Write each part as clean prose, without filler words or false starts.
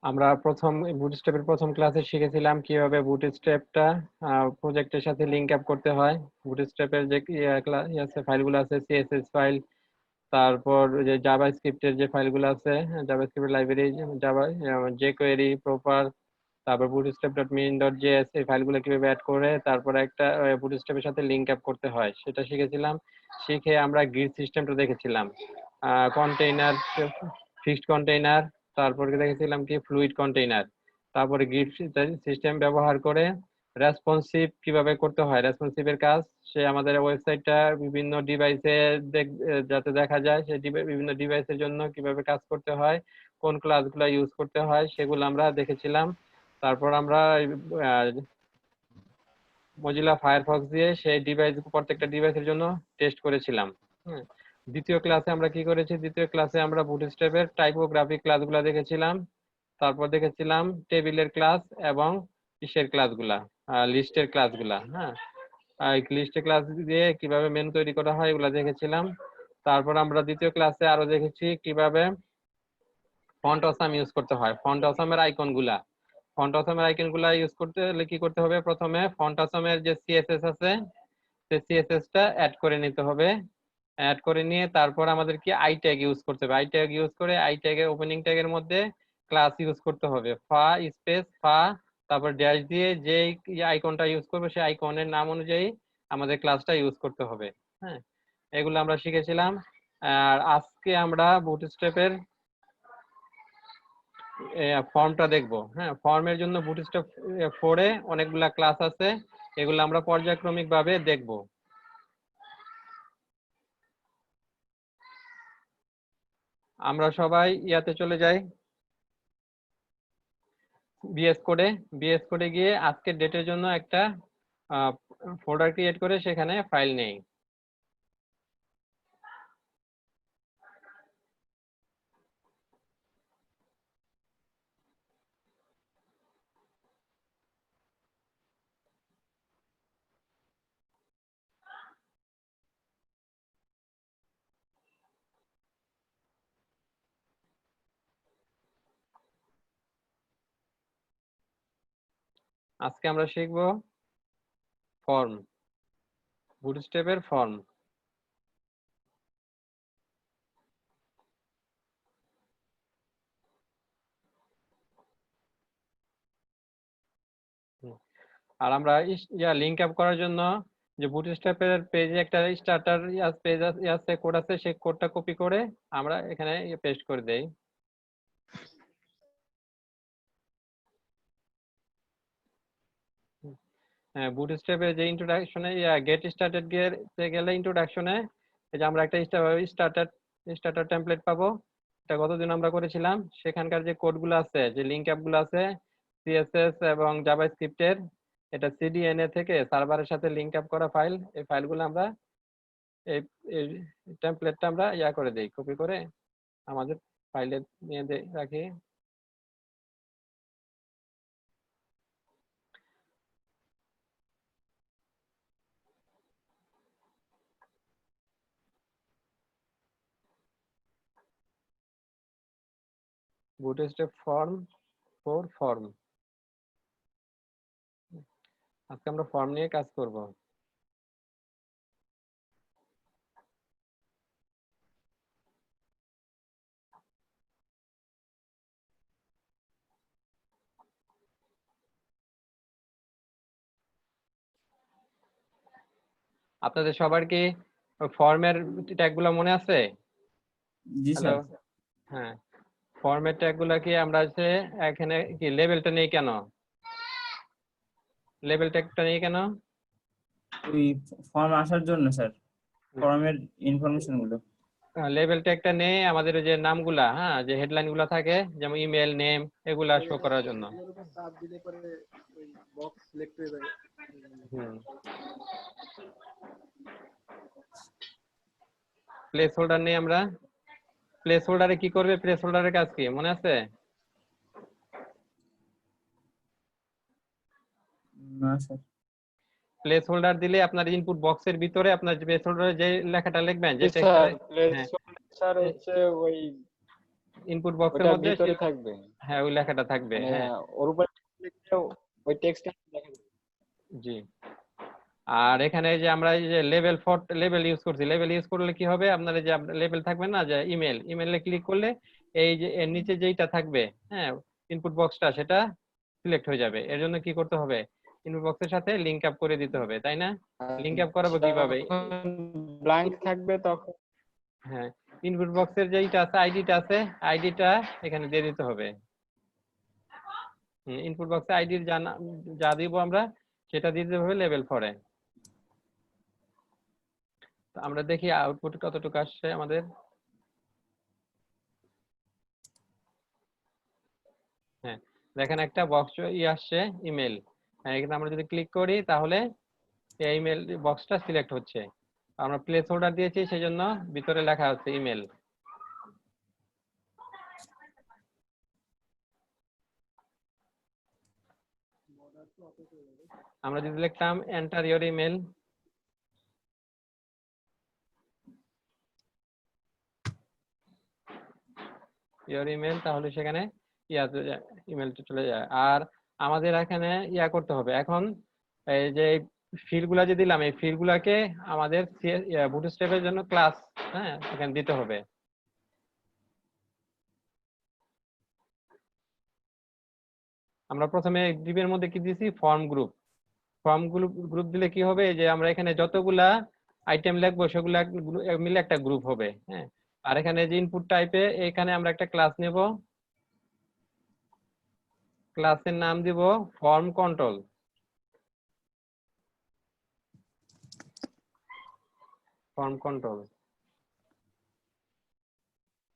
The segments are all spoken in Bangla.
আমরা প্রথম বুটস্ট্র্যাপের প্রথম ক্লাসে শিখেছিলাম কিভাবে বুটস্ট্র্যাপটা প্রজেক্টের সাথে লিংক আপ করতে হয়। বুটস্ট্র্যাপের যে আছে ফাইলগুলো আছে, সিএসএস ফাইল, তারপর যে জাভা স্ক্রিপ্টের যে ফাইলগুলো আছে, জাভা স্ক্রিপ্টের লাইব্রেরি, জাভা জেকোয়েরি প্রপার, তারপর bootstrap.min.js, এই ফাইলগুলো কিভাবে অ্যাড করে তারপর একটা বুটস্ট্র্যাপের সাথে লিংক আপ করতে হয় সেটা শিখেছিলাম। শিখে আমরা গ্রিড সিস্টেমটা দেখেছিলাম, কন্টেইনার, ফিক্সড কন্টেইনার, তারপরে দেখেছিলাম কি ফ্লুইড কন্টেইনার। তারপরে গ্রিড সিস্টেম ব্যবহার করে রেসপন্সিভ কিভাবে করতে হয়, রেসপন্সিভের কাজ সে আমাদের ওয়েবসাইটটা বিভিন্ন ডিভাইসে যাতে দেখা যায়, সে বিভিন্ন ডিভাইসের জন্য কিভাবে কাজ করতে হয়, কোন ক্লাসগুলো ইউজ করতে হয় সেগুলো আমরা দেখেছিলাম। তারপর আমরা মজিলা ফায়ারফক্স দিয়ে সেই ডিভাইস, প্রত্যেকটা ডিভাইসের জন্য টেস্ট করেছিলাম। হ্যাঁ। দ্বিতীয় ক্লাসে আমরা কি করেছি, দ্বিতীয় ক্লাসে আমরা বুটস্ট্র্যাপের টাইপোগ্রাফিক ক্লাসগুলো দেখেছিলাম। তারপর দেখেছিলাম টেবিলের ক্লাস এবং ইসের ক্লাসগুলা, লিস্টের ক্লাসগুলা। হ্যাঁ, লিস্টের ক্লাস দিয়ে কিভাবে মেনু তৈরি করা হয় এগুলা দেখেছিলাম। তারপর আমরা দ্বিতীয় ক্লাসে আরো দেখেছি কিভাবে ফন্ট অসাম ইউজ করতে হয়, ফন্ট অসামের আইকন গুলা। ফন্ট অসামের আইকন গুলা ইউজ করতে হলে কি করতে হবে, প্রথমে ফন্ট অসামের যে সিএসএস আছে সেই সিএসএস টা অ্যাড করে নিতে হবে। অ্যাড করে নিয়ে তারপর আমাদের কি আই ট্যাগ ইউজ করতে হবে। আই ট্যাগ ইউজ করে আই ট্যাগের ওপেনিং ট্যাগের মধ্যে ক্লাস ইউজ করতে হবে, ফা স্পেস ফা, তারপর ড্যাশ দিয়ে যে আইকনটা ইউজ করবে সেই আইকনের নাম অনুযায়ী আমাদের ক্লাসটা ইউজ করতে হবে। হ্যাঁ, এগুলো আমরা শিখেছিলাম। আর আজকে আমরা বুটস্ট্র্যাপের ফর্মটা দেখবো। হ্যাঁ, ফর্মের জন্য বুটস্ট্র্যাপ 4 এ অনেকগুলা ক্লাস আছে, এগুলো আমরা পর্যায়ক্রমিক ভাবে দেখব। আমরা সবাই ইয়াতে চলে যাই, বিএস কোডে। বিএস কোডে গিয়ে আজকের ডেটের জন্য একটা ফোল্ডার ক্রিয়েট করে সেখানে ফাইল নেই। আজকে আমরা শিখব ফর্ম, বুটস্ট্র্যাপের ফর্ম। আর আমরা লিংক আপ করার জন্য যে বুটস্ট্র্যাপের পেজে একটা স্টার্টার পেজ আছে, কোড আছে, সেই কোডটা কপি করে আমরা এখানে পেস্ট করে দেই। হ্যাঁ, বুটস্ট্র্যাপের যে ইন্ট্রোডাকশনে গেট স্টার্টেড গেলে ইন্ট্রোডাকশনে এই যে আমরা একটা স্টার্টার টেমপ্লেট পাবো। এটা গতদিন আমরা করেছিলাম। সেখানকার যে কোডগুলো আছে, যে লিংক অ্যাপগুলো আছে সিএসএস এবং জাভাস্ক্রিপ্টের, এটা সিডিএনএ থেকে সার্ভারের সাথে লিংক আপ করা ফাইল, এই ফাইলগুলো আমরা এই টেমপ্লেটটা আমরা করে দেই, কপি করে আমাদের ফাইলে নিয়ে রাখি। বুটস্ট্র্যাপ ফর্ম ফর্ম, আজকে আমরা ফর্ম নিয়ে কাজ করব। আপনাদের সবার কি ফর্মের ট্যাগগুলো মনে আছে? জি হ্যালো। স্যার। হ্যাঁ, ফর্মের ট্যাগগুলো কি আমরা এখানে কি লেবেলটা নেই কেন? লেবেল ট্যাগটা নেই কেন? ওই ফর্ম আসার জন্য স্যার, ফর্মের ইনফরমেশন গুলো। লেবেল ট্যাগটা নেই আমাদের যে নামগুলা, হ্যাঁ, যে হেডলাইন গুলা থাকে যেমন ইমেল নেম, এগুলা শো করার জন্য। প্লেস হোল্ডার নেই আমরা। প্লেস হোল্ডারে কি করবে, প্লেস হোল্ডারের কাজ কি মনে আছে? না স্যার। প্লেস হোল্ডার দিলে আপনার ইনপুট বক্সের ভিতরে আপনার প্লেস হোল্ডারে যে লেখাটা লিখবেন, যে স্যার টেক্সটটা, প্লেস হ্যাঁ, স্যার হচ্ছে ওই ইনপুট বক্সের ওটার মধ্যে ভিতরে থাকবে, হ্যাঁ ওই লেখাটা থাকবে। মানে হ্যাঁ ওর উপরে লিখলেও ওই টেক্সটটা দেখা যাবে। জি। আর এখানে যে আমরা এই যে লেভেল ইউজ করছি, লেভেল ইউজ করলে কি হবে, আপনার এই যে লেভেল থাকবে না যে ইমেলে ক্লিক করলে এই যে এর নিচে যেইটা থাকবে, হ্যাঁ ইনপুট বক্সটা, সেটা সিলেক্ট হয়ে যাবে। এর জন্য কি করতে হবে, ইনপুট বক্সের সাথে লিংক আপ করে দিতে হবে, তাই না? আর লিংক আপ করাবো কিভাবে? যখন ব্ল্যাঙ্ক থাকবে তখন হ্যাঁ ইনপুট বক্সের যেইটা আছে, আইডিটা এখানে দিয়ে দিতে হবে। ইনপুট বক্সে আইডির যা দিব আমরা সেটা দিয়ে দিতে হবে লেভেল 4 এ। তো আমরা দেখি আউটপুট কতটুকু আসছে আমাদের। হ্যাঁ দেখেন একটা বক্স আসছে ইমেল। হ্যাঁ এখানে আমরা যদি ক্লিক করি তাহলে এই ইমেল বক্সটা সিলেক্ট হচ্ছে। আমরা প্লেস হোল্ডার দিয়েছি সেই জন্য ভিতরে লেখা আছে ইমেল। আমরা যদি লিখতাম এন্টার ইওর ইমেল, তাহলে সেখানে ইমেলটা চলে যায়। আর আমাদের এখানে করতে হবে এখন, এই যে ফিল্ড গুলা যে দিলাম এই ফিল্ড গুলাকে আমাদের বুটস্ট্র্যাপের জন্য ক্লাস, হ্যাঁ এখানে দিতে হবে। আমরা প্রথমে গ্রুপের মধ্যে কি দিয়েছি, ফর্ম গ্রুপ দিলে কি হবে, যে আমরা এখানে যতগুলা আইটেম লিখবো সেগুলা মিলে একটা গ্রুপ হবে। হ্যাঁ আর এখানে যে ইনপুট টাইপে এখানে আমরা একটা ক্লাস নেব, ক্লাসের নাম দিব ফর্ম কন্ট্রোল।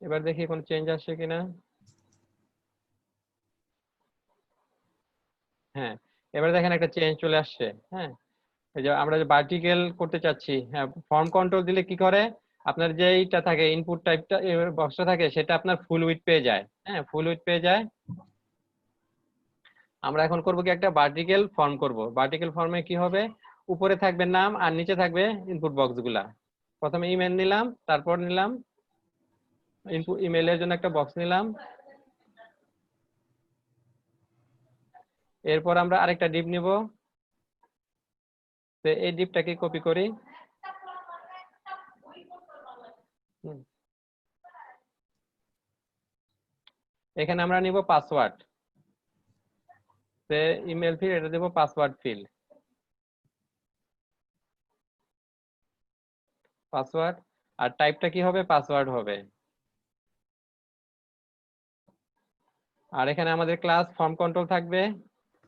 এবার দেখি কোন চেঞ্জ আসছে কিনা। হ্যাঁ এবার দেখেন একটা চেঞ্জ চলে আসছে। হ্যাঁ এই যে আমরা যে ভার্টিক্যাল করতে চাচ্ছি, হ্যাঁ ফর্ম কন্ট্রোল দিলে কি করে, আপনার যেইটা থাকে ইনপুট টাইপটা বক্সটা থাকে সেটা আপনার ফুল উইডথ পেয়ে যায়। হ্যাঁ ফুল উইডথ পেয়ে যায়। আমরা এখন করব কি, একটা ভার্টিক্যাল ফর্ম করব। ভার্টিক্যাল ফর্মে কি হবে, উপরে থাকবে নাম আর নিচে থাকবে ইনপুট বক্স গুলা। প্রথমে ইমেল নিলাম, তারপর নিলাম ইনপুট, ইমেলের জন্য একটা বক্স নিলাম, এরপর আমরা আরেকটা ডিপ নিব। তো এই ডিপটাকে কপি করি। এখানে আমরা নিব পাসওয়ার্ড, ইমেল ফিল্ড, এটা দেব পাসওয়ার্ড ফিল্ড, পাসওয়ার্ড। আর টাইপটা কি হবে, পাসওয়ার্ড হবে। আর এখানে আমাদের ক্লাস ফর্ম কন্ট্রোল থাকবে।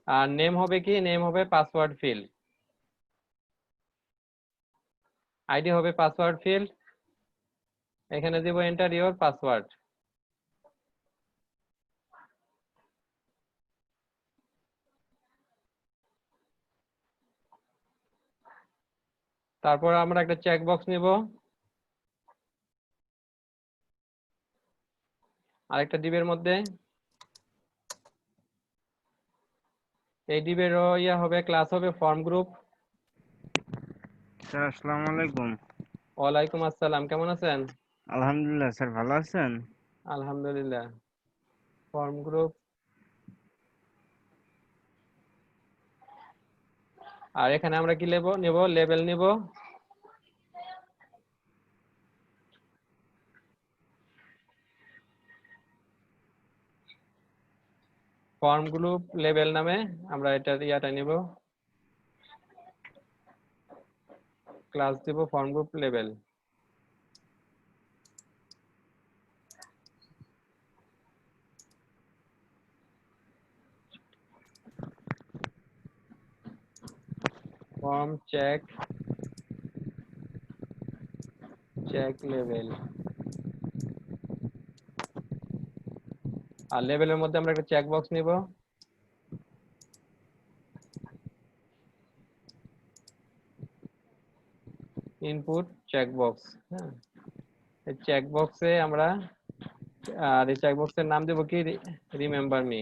আর নেম হবে কি, নেম হবে পাসওয়ার্ড ফিল্ড, আইডি হবে পাসওয়ার্ড ফিল্ড। এখানে দেব এন্টার ইওর পাসওয়ার্ড। তারপর আমরা একটা চেক বক্স নিব, আরেকটা ডিবের মধ্যে। এই ডিবের হবে ক্লাস হবে ফর্ম গ্রুপ। স্যার আসসালামু আলাইকুম। ওয়ালাইকুম আসসালাম, কেমন আছেন? আলহামদুলিল্লাহ স্যার, ভালো আছেন? আলহামদুলিল্লাহ। ফর্ম গ্রুপ, আর এখানে আমরা কি নেব, লেবেল নিব। ফর্ম গ্রুপ লেবেল নামে আমরা এটা নিব, ক্লাস দিব form group label. Form check label. আর লেবেলের মধ্যে আমরা একটা চেক বক্স নিব, ইনপুট চেক বক্স। হ্যাঁ এই চেক বক্সে আমরা, আর এই চেক বক্সের নাম দেব কি, রিমেম্বার মি।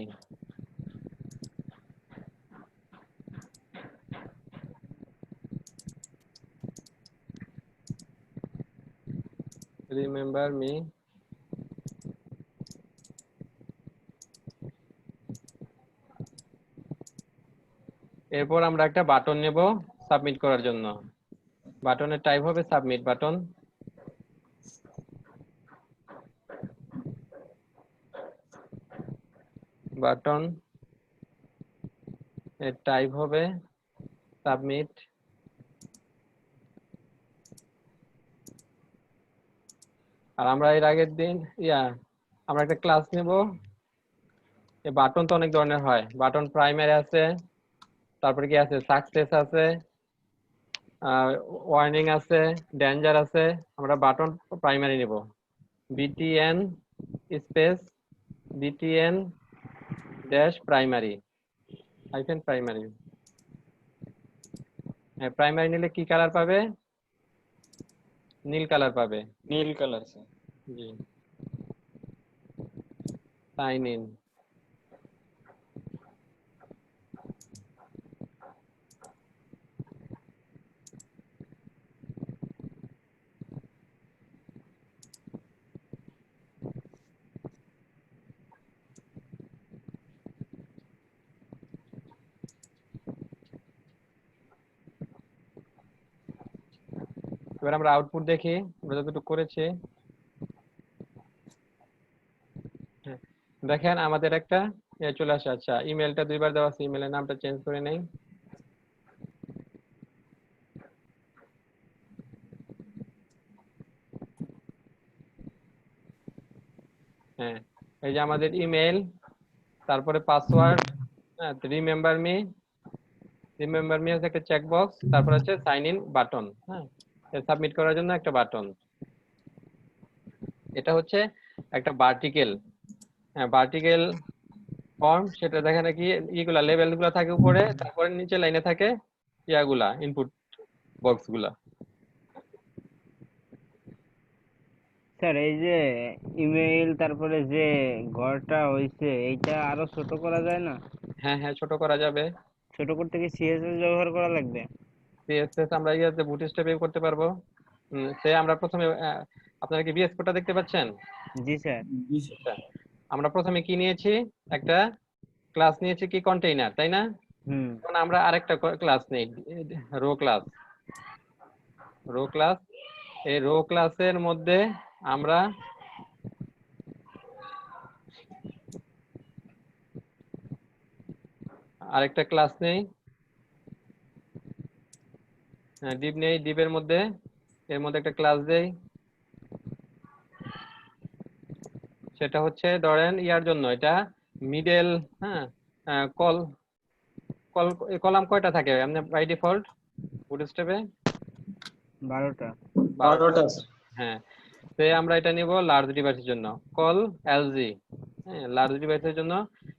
Remember me. এরপর আমরা একটা বাটন নেব সাবমিট করার জন্য। বাটনের টাইপ হবে সাবমিট বাটন। বাটন এর টাইপ হবে সাবমিট। আর আমরা এর আগের দিন আমরা একটা ক্লাস নেব। এই বাটন তো অনেক ধরনের হয়, বাটন প্রাইমারি আছে, তারপরে কি আছে সাকসেস আছে, ওয়ার্নিং আছে, ডেঞ্জার আছে। আমরা বাটন প্রাইমারি নেব। BTN space BTN dash primary hyphen primary. হ্যাঁ, প্রাইমারি নিলে কি কালার পাবে? নীল কালার পাবে। নীল কালার স্যার। জি, সাইন ইন। এবার আমরা আউটপুট দেখি আমরা যতটুকু করেছি। হ্যাঁ, দেখেন আমাদের একটা চলে আসে। আচ্ছা, ইমেলটা দুইবার দেওয়া আছে, ইমেলের নামটা চেঞ্জ করে নেই। হ্যাঁ, এই যে আমাদের ইমেল, তারপরে পাসওয়ার্ড, হ্যাঁ, রিমেম্বার মি হচ্ছে একটা চেকবক্স, তারপর হচ্ছে সাইন ইন বাটন। হ্যাঁ, সাবমিট করার জন্য একটা বাটন। এটা হচ্ছে একটা ভার্টিক্যাল ফর্ম। সেটা দেখেন কি ইগুলা লেভেল গুলা থাকে উপরে, তারপরে নিচে লাইনে থাকে ইয়াগুলা ইনপুট বক্স গুলা। স্যার এই যে ইমেইল তারপরে যে ঘরটা হইছে এইটা আরো ছোট করা যায় না? হ্যাঁ হ্যাঁ, ছোট করা যাবে। ছোট করতে কি সিএসএস ব্যবহার করা লাগবে? সিএসএস আমরা বুটস্ট্র্যাপে করতে পারবো। আমরা প্রথমে আপনারা কি বিএস কোডটা দেখতে পাচ্ছেন? জি স্যার। জি স্যার। আচ্ছা, আমরা প্রথমে কি নিয়েছি? একটা ক্লাস নিয়েছি কি কন্টেইনার, তাই না? হুম। এখন আমরা আরেকটা ক্লাস নেই, রো ক্লাস। এই রো ক্লাসের মধ্যে আমরা আরেকটা ক্লাস নেই, ডিপ নেই। ডিপের মধ্যে এর মধ্যে একটা ক্লাস দেই। সেটা হচ্ছে ধরেন ইয়ার জন্য এটা মিডল। হ্যাঁ, কল কল কলাম কয়টা থাকে এমনি বাই ডিফল্ট বুটস্ট্র্যাপে? 12টা। 12টা। হ্যাঁ, আমরা এটা নিব লার্জ ডিভাইসের জন্য, কল এলজি। হ্যাঁ, লার্জ ডিভাইসের জন্য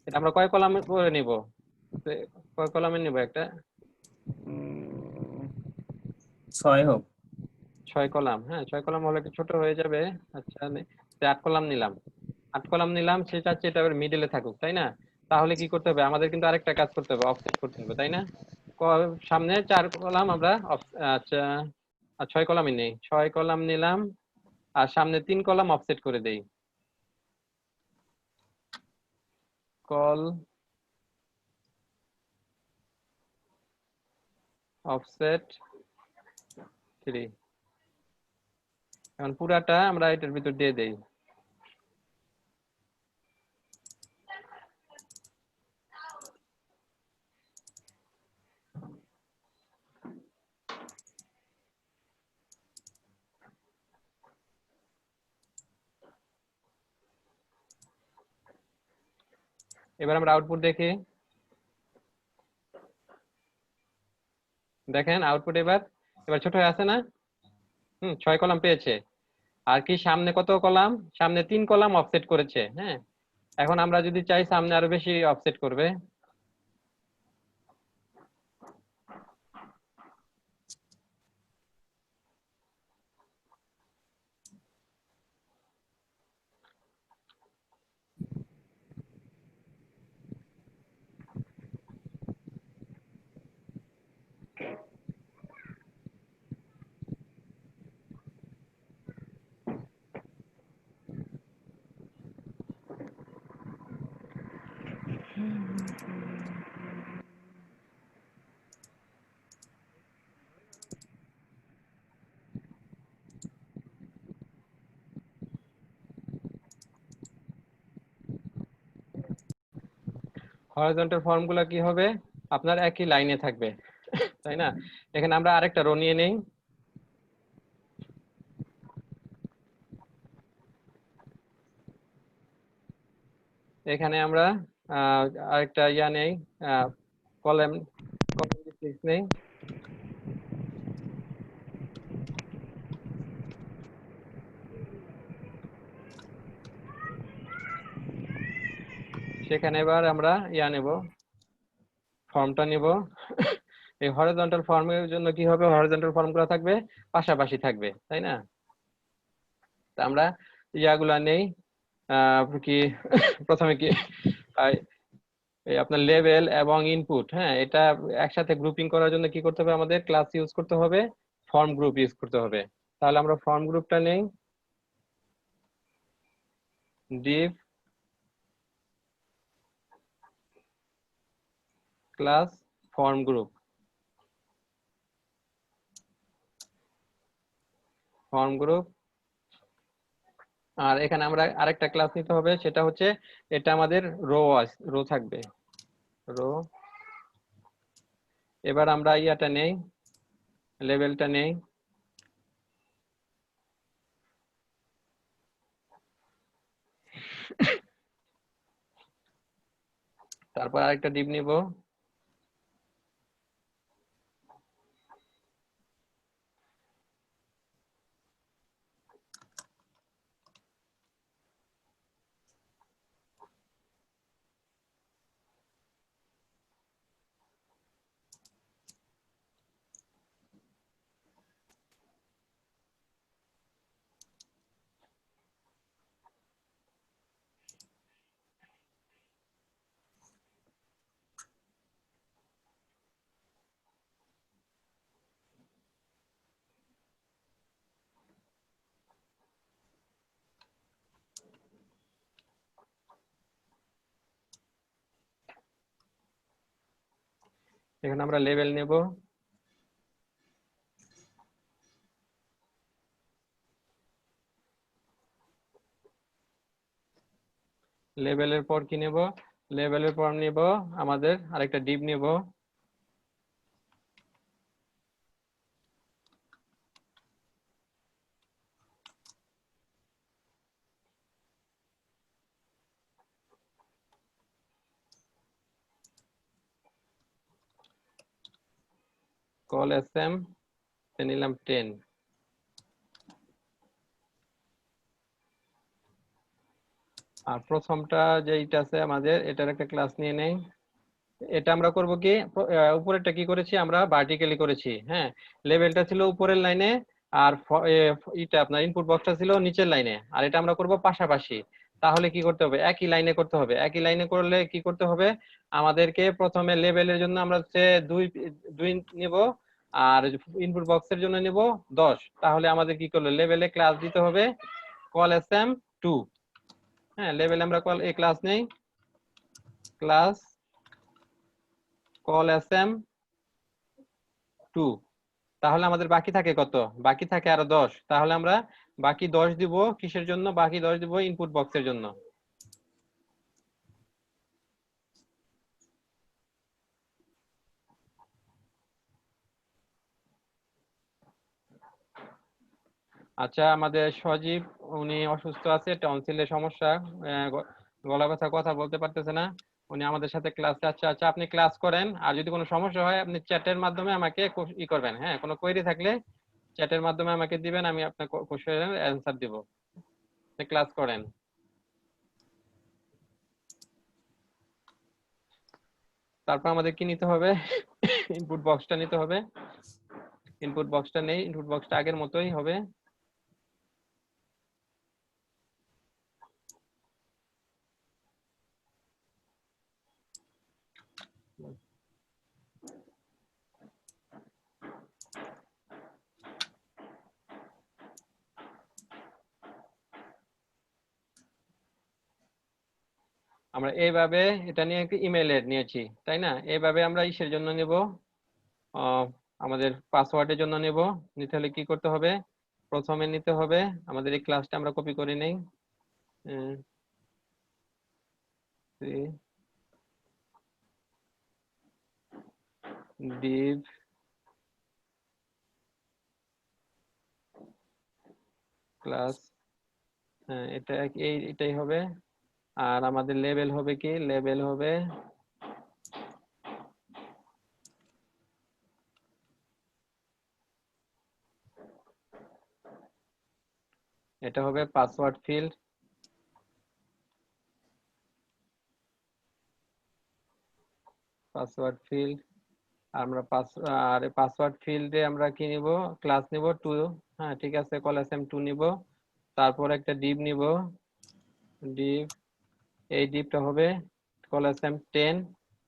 এটা আমরা কয় কলাম করে নিব? কয় কলামে নিব? একটা 6 হোক। 6 কলাম। হ্যাঁ, 6 কলাম হলে একটু ছোট হয়ে যাবে। আচ্ছা, 8 কলাম নিলাম। 8 কলাম নিলাম, সে চাচ্ছে এটা আবার মিডলে থাকুক, তাই না? তাহলে কি করতে হবে? আমাদের কিন্তু আরেকটা কাজ করতে হবে, অফসেট করতে হবে, তাই না? সামনে 4 কলাম আমরা আচ্ছা, 6 কলামই নেই, 6 কলাম নিলাম, আর সামনে 3 কলাম অফসেট করে দেই। Call offset 3। এখন পুরাটা আমরা এটার ভিতর দিয়ে দেই। এবার আমরা আউটপুট দেখি। দেখেন আউটপুট এবার এবার ছোট হয়ে আছে না? 6 কলাম পেয়েছে। আর কি সামনে কত কলাম? সামনে 3 কলাম অফসেট করেছে। হ্যাঁ, এখন আমরা যদি চাই সামনে আরো বেশি অফসেট করবে। হরাইজন্টাল ফর্মগুলো কি হবে, আপনার একই লাইনে থাকবে, তাই না? এখানে আমরা আরেকটা রো নিয়ে নেই। এখানে আমরা আরেকটা ইয়া নেই, কলাম নেই। সেখানে এবার আমরা ইয়া নেব, ফর্মটা নিব। এই হরাইজন্টাল ফর্মের জন্য কি হবে, হরাইজন্টাল ফর্মগুলো থাকবে পাশাপাশি থাকবে, তাই না? তা আমরা ইয়াগুলা নেই, কি প্রথমে কি এই আপনার লেভেল এবং ইনপুট, হ্যাঁ, এটা একসাথে গ্রুপিং করার জন্য কি করতে হবে, আমাদের ক্লাস ইউজ করতে হবে, ফর্ম গ্রুপ ইউজ করতে হবে। তাহলে আমরা ফর্ম গ্রুপটা নেই, div ক্লাস ফর্ম গ্রুপ, আর এখানে আমরা আরেকটা ক্লাস নিতে হবে, সেটা হচ্ছে এটা আমাদের রো থাকবে, রো। এবার আমরা ইয়াটা নেই, লেভেলটা নেই, তারপর আরেকটা ডিভ নিব, এখানে আমরা লেভেল নেব, লেভেলের পর কি নেব, লেভেলের পর নেব আমাদের আরেকটা ডিভ নেব, কল sm নিলাম 10। আর প্রথমটা যেটা আছে আমাদের, এটার একটা ক্লাস নিয়ে নেই। এটা আমরা করব কি, উপরেরটা কি করেছি আমরা, ভার্টিক্যালি করেছি, হ্যাঁ। লেভেলটা ছিল উপরের লাইনে, আর এটা আপনার ইনপুট বক্সটা ছিল নিচের লাইনে, আর এটা আমরা করব পাশাপাশি। তাহলে কি করতে হবে, একই লাইনে করতে হবে। একই লাইনে করলে কি করতে হবে, আমাদেরকে প্রথমে লেভেলের জন্য আমরা হচ্ছে 2 নিব, আর ইনপুট বক্সের জন্য নিব 10। তাহলে আমাদের কি করলো, লেভেলে ক্লাস দিতে হবে কল sm2। হ্যাঁ, লেভেলে আমরা ক্লাস নেই, ক্লাস কল sm2। তাহলে আমাদের বাকি থাকে কত, বাকি থাকে আরো 10। তাহলে আমরা বাকি 10 দিব কিসের জন্য, বাকি 10 দিব ইনপুট বক্সের জন্য। আচ্ছা, আমাদের সজীব, উনি অসুস্থ আছে, টনসিলের সমস্যা, গলা ব্যথা, কথা বলতে পারতেছে না, উনি আমাদের সাথে ক্লাসে। আচ্ছা আচ্ছা, আপনি ক্লাস করেন, আর যদি কোনো সমস্যা হয় আপনি চ্যাটের মাধ্যমে আমাকে ই করবেন, হ্যাঁ, কোনো কোয়েরি থাকলে চ্যাটের মাধ্যমে আমাকে দিবেন, আমি আপনার কোশ্চেনের অ্যান্সার দিব। ক্লাস করেন। তারপর আমাদের কি নিতে হবে, ইনপুট বক্সটা নিতে হবে। ইনপুট বক্সটা নেই, ইনপুট বক্সটা আগের মতোই হবে। আমরা এইভাবে এটা নিয়ে একটা ইমেইলের নিয়েছি, তাই না? এইভাবে আমরা ইসের জন্য নেব, আমাদের পাসওয়ার্ডের জন্য নেব। নিতে হলে কি করতে হবে, প্রথমে নিতে হবে আমাদের এই ক্লাসটা আমরা কপি করে নেই, 3 div ক্লাস, এটা এটাই হবে। আর আমাদের লেভেল হবে কি, লেভেল হবে এটা হবে পাসওয়ার্ড ফিল্ড। পাসওয়ার্ড ফিল্ড আমরা পাসওয়ার্ড ফিল্ডে আমরা কি নিব, ক্লাস নিব 2। হ্যাঁ ঠিক আছে, কলাসেম 2 নিব। তারপর একটা ডিভ নিব, ডিভ, এই ডিভটা হবে কলাসেম 10।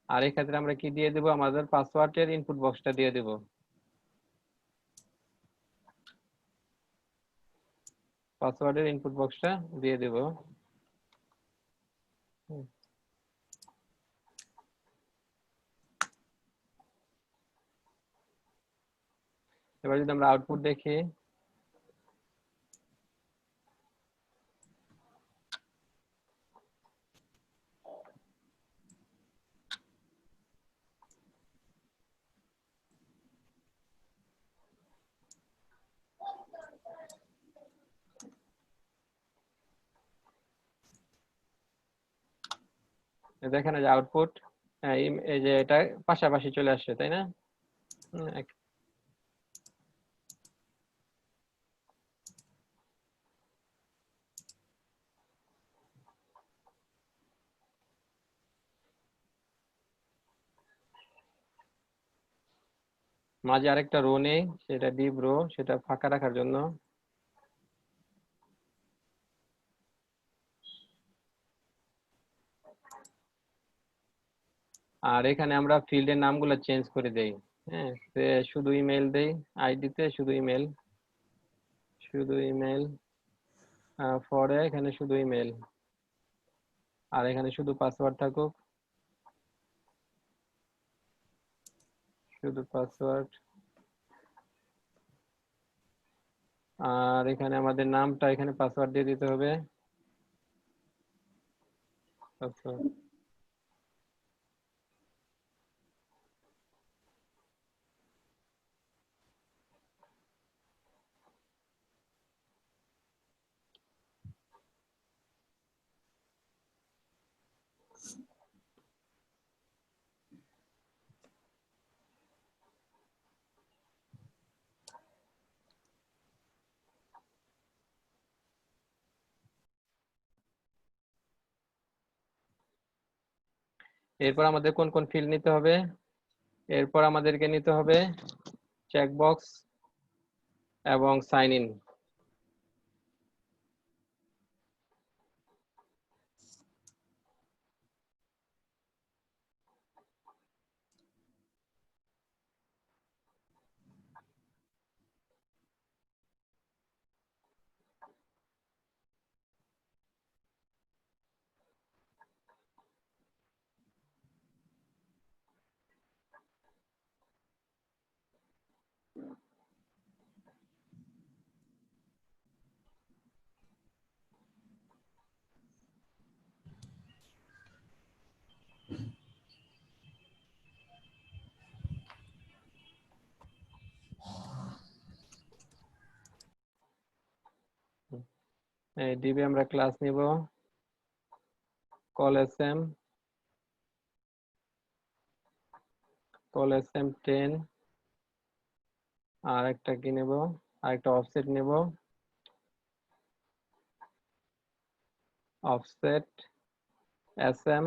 আর এক্ষেত্রে আমরা কি দিয়ে দেব, আমাদের পাসওয়ার্ডের ইনপুট বক্সটা দিয়ে দেব। পাসওয়ার্ডের ইনপুট বক্সটা দিয়ে দেব। এবার যদি আমরা আউটপুট দেখি, দেখেন যে আউটপুট এই যে এটা পাশাপাশি চলে আসছে, তাই না? মাঝে আরেকটা রো নেই, সেটা ডিভ রো, সেটা ফাঁকা রাখার জন্য। আর এখানে আমরা ফিল্ডের নামগুলো চেঞ্জ করে দেই। হ্যাঁ, শুধু ইমেল দেই, আইডিতে শুধু ইমেল, শুধু ইমেল, ফরে এখানে শুধু ইমেল, আর এখানে শুধু পাসওয়ার্ড থাকুক, শুধু পাসওয়ার্ড। আর এখানে আমাদের নামটা এখানে পাসওয়ার্ড দিয়ে দিতে হবে, পাসওয়ার্ড। এরপর আমাদের কোন কোন ফিল্ড নিতে হবে, এরপর আমাদেরকে নিতে হবে চেকবক্স এবং সাইন ইন। এই ডিবি আমরা ক্লাস নিব কলএসএম, কলএসএম 10। আর একটা কি নেব, আরেকটা অফসেট নেব, অফসেট এসএম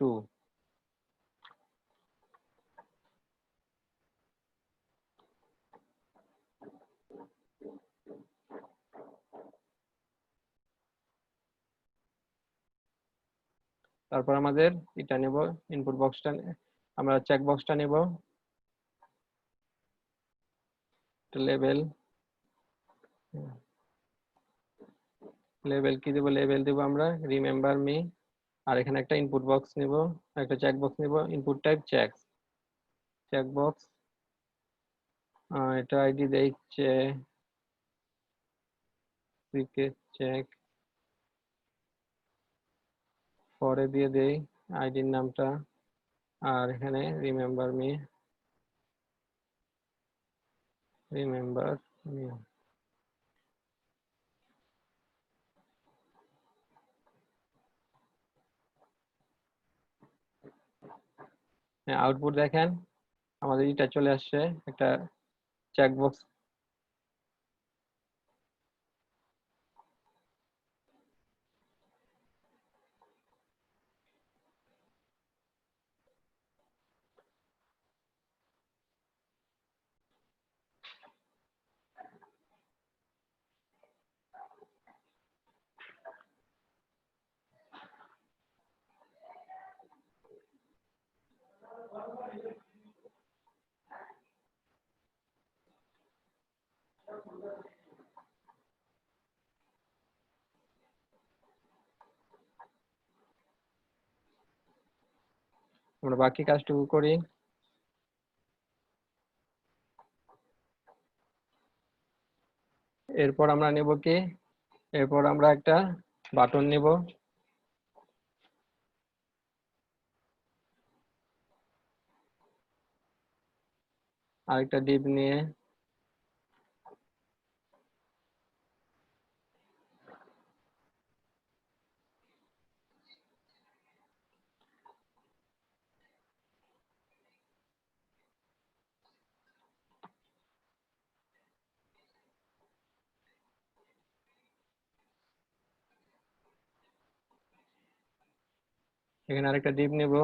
2। তারপর আমাদের এটা নেব, ইনপুট বক্সটা, আমরা চেক বক্সটা নেব, লেভেল, লেভেল কি দেব, লেভেল দেব আমরা রিমেম্বার মি। আর এখানে একটা ইনপুট বক্স নিব, একটা চেক বক্স নিব, input type check, check box, এটা আইডি দেখছে চেক, পরে দিয়ে দেই আইডির নামটা, আর এখানে রিমেম্বার মি আউটপুট দেখেন আমাদের এটা চলে আসছে একটা চেকবক্স। আমরা বাকি কাজটুকু করি। এরপর আমরা নেব কি, এরপর আমরা একটা বাটন নিব। আরেকটা ডিপ নিয়ে এখানে আরেকটা ডিপ নিব।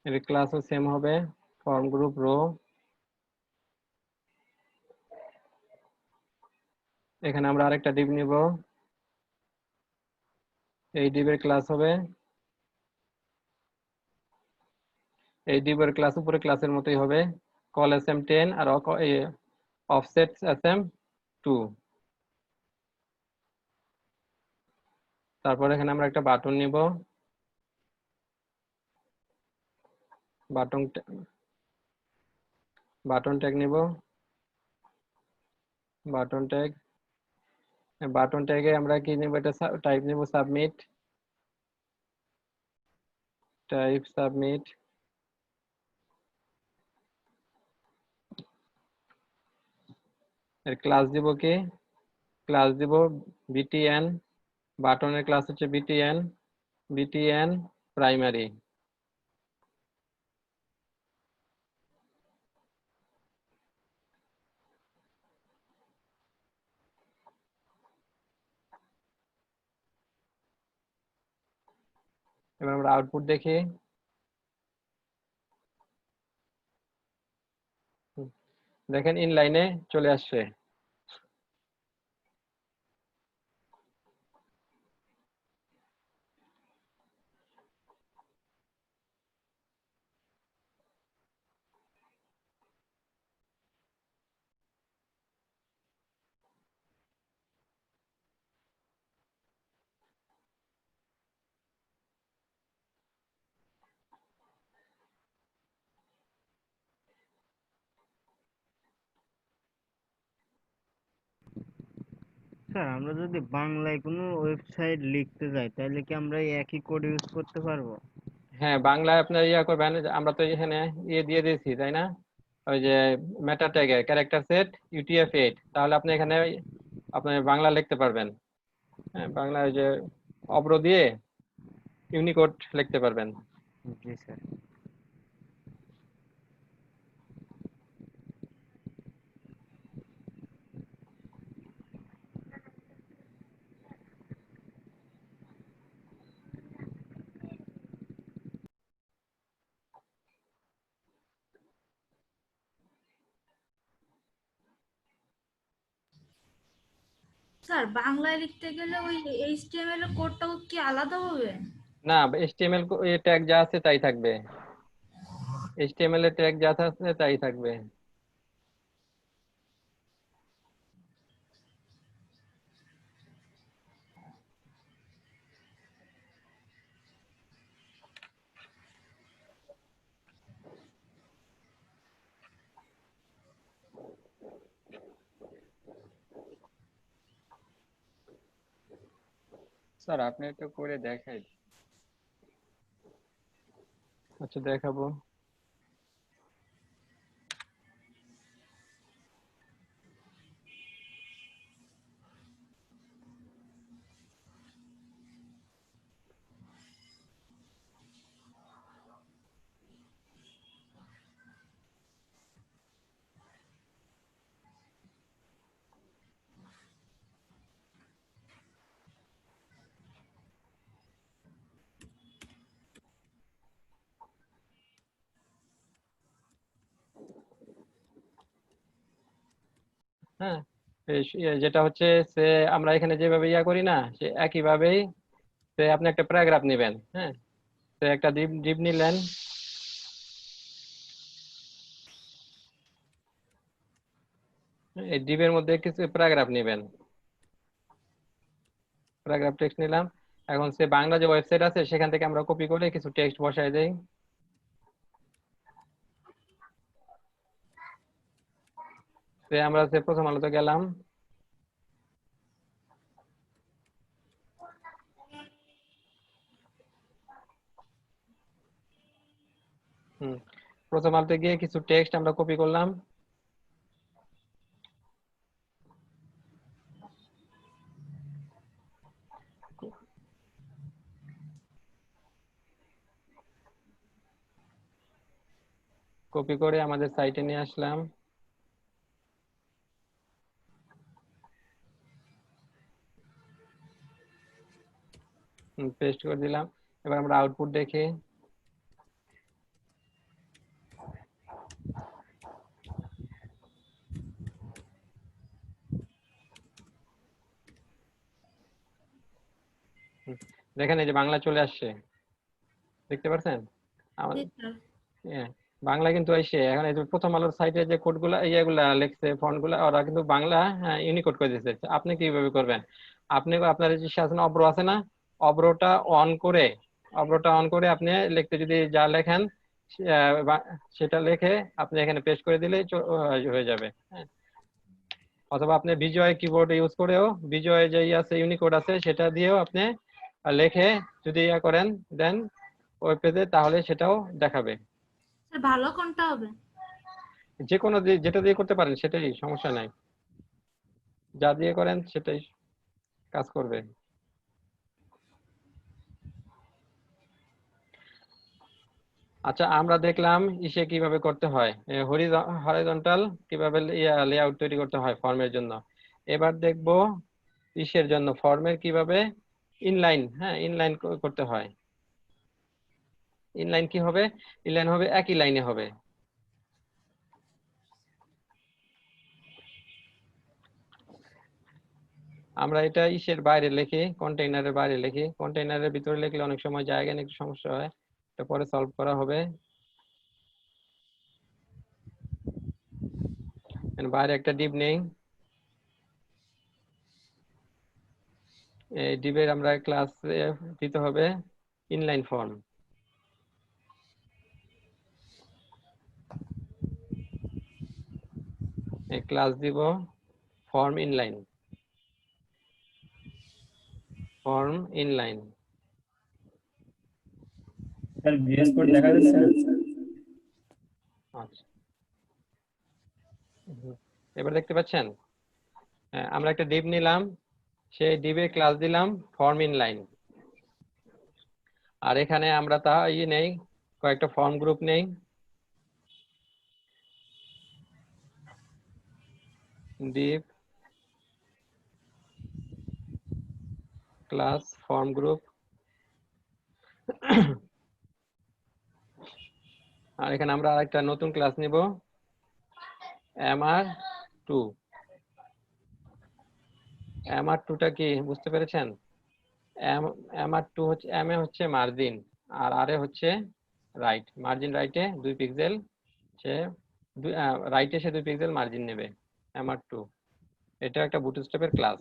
এর ক্লাসও সেম হবে, ফর্ম গ্রুপ রো। এখানে আমরা আরেকটা ডিপ নিব, এই ডিপের ক্লাস হবে, এই ডিপের ক্লাস উপরে ক্লাসের মতোই হবে, কল sm10 আর অফসেট sm2। তারপর এখানে আমরা একটা বাটন নিব, বাটন বাটন ট্যাগ নিব, বাটন ট্যাগ, বাটন ট্যাগে আমরা কি নিব, এটা টাইপ নিব সাবমিট, টাইপ সাবমিট। এর ক্লাস দিব কি, ক্লাস দিব btn, বাটনের ক্লাস হচ্ছে btn প্রাইমারি। এবার আমরা আউটপুট দেখি। দেখেন ইনলাইনে চলে আসছে। স্যার আমরা যদি বাংলায় কোনো ওয়েবসাইট লিখতে যাই তাহলে কি আমরা এই একই কোড ইউজ করতে পারবো? হ্যাঁ, বাংলায় আপনার ইয়া করবেন, আমরা তো এখানে ইয়ে দিয়ে দিয়েছি তাই না, ওই যে মেটা ট্যাগে ক্যারেক্টার সেট UTF-8, তাহলে আপনি এখানে আপনি বাংলা লিখতে পারবেন। হ্যাঁ, বাংলা ওই যে অব্র দিয়ে ইউনিকোড লিখতে পারবেন। জি স্যার। স্যার বাংলায় লিখতে গেলে ওই এইচটিএমএল এর কোডটাও কি আলাদা হবে? না, HTML ট্যাগ যা আছে তাই থাকবে, HTML এর ট্যাগ যা আছে তাই থাকবে। স্যার আপনি একটু করে দেখাই। আচ্ছা দেখাবো। হ্যাঁ, যেটা হচ্ছে সে আমরা এখানে যেভাবে ইয়া করি না, সে একইভাবেই সে আপনি একটা প্যারাগ্রাফ নেবেন। হ্যাঁ, সে একটা ডিপ ডিপ নিলেন, এই ডিপের মধ্যে কিছু প্যারাগ্রাফ নেবেন, প্যারাগ্রাফ টেক্সট নিলাম। এখন সে বাংলা যে ওয়েবসাইট আছে সেখান থেকে আমরা কপি করে কিছু টেক্সট বসাই দেই। আমরা সে প্রথম আলোতে গেলাম, প্রথম আলোতে গিয়ে কিছু টেক্সট আমরা কপি করলাম, কপি করে আমাদের সাইটে নিয়ে আসলাম। পেস্ট করে দিলাম। এবার আমরা আউটপুট দেখি। দেখেন এই যে বাংলা চলে আসছে, দেখতে পাচ্ছেন? জি স্যার। হ্যাঁ, বাংলা কিন্তু এসে এখন এই যে প্রথম আলোর সাইটে যে কোডগুলা ইয়েগুলা লিখছে, ফন্টগুলা ওরা কিন্তু বাংলা ইউনিকোড করে দিয়েছে। আপনি কিভাবে করবেন? আপনি আপনার যে আছে না, অব্র আছে না, অব্রটা অন করে, অব্রটা অন করে আপনি লিখতে যদি যা লেখেন সেটা লিখে আপনি এখানে পেস্ট করে দিলেই হয়ে যাবে। হ্যাঁ, অথবা আপনি বিজয় কিবোর্ড ইউজ করেও, বিজয় যে আছে ইউনিকোড আছে সেটা দিয়েও আপনি লিখে যদি ইয়া করেন দেন ওয়েব পেজে, তাহলে সেটাও দেখাবে। স্যার ভালো কোনটা হবে? যে কোনো যেটা দিয়ে করতে পারেন সেটাই, সমস্যা নাই, যা দিয়ে করেন সেটাই কাজ করবে। আচ্ছা, আমরা দেখলাম ইসে কিভাবে করতে হয়, হরিজন্টাল কিভাবে লেআউট তৈরি করতে হয় ফর্মের জন্য। এবার দেখব ইসের জন্য ফর্মের কিভাবে ইনলাইন, হ্যাঁ ইনলাইন করতে হয়। ইনলাইন কি হবে? ইনলাইন হবে একই লাইনে হবে। আমরা এটা ইসের বাইরে লিখি, কন্টেইনারের বাইরে লিখি। কন্টেইনারের ভিতরে লিখলে অনেক সময় জায়গা নিয়ে একটু সমস্যা হয়, এটা পরে সলভ করা হবে। বাইরে একটা ডিপ নেই, এই ডিপের আমরা ক্লাস দিতে হবে ইনলাইন ফর্ম। এই ক্লাস দিব form inline, form inline. Sir VS code দেখা যাচ্ছে? আচ্ছা, এবার দেখতে পাচ্ছেন? আমরা একটা ডিপ নিলাম, সেই ডিপে ক্লাস দিলাম ফর্ম ইনলাইন। আর এখানে আমরা তা নেই, কয়েকটা ফর্ম গ্রুপ নেই, ডিপ ক্লাস ফর্ম গ্রুপ। আর এখানে আমরা আরেকটা নতুন ক্লাস নিব, mr2। mr2টা কি বুঝতে পেরেছেন? mr2 হচ্ছে, m এ হচ্ছে মার্জিন আর r এ হচ্ছে রাইট। মার্জিন রাইটে 2 পিক্সেল, সে রাইটে সে 2 পিক্সেল মার্জিন নেবে mr2। এটা একটা বুটস্ট্র্যাপের ক্লাস।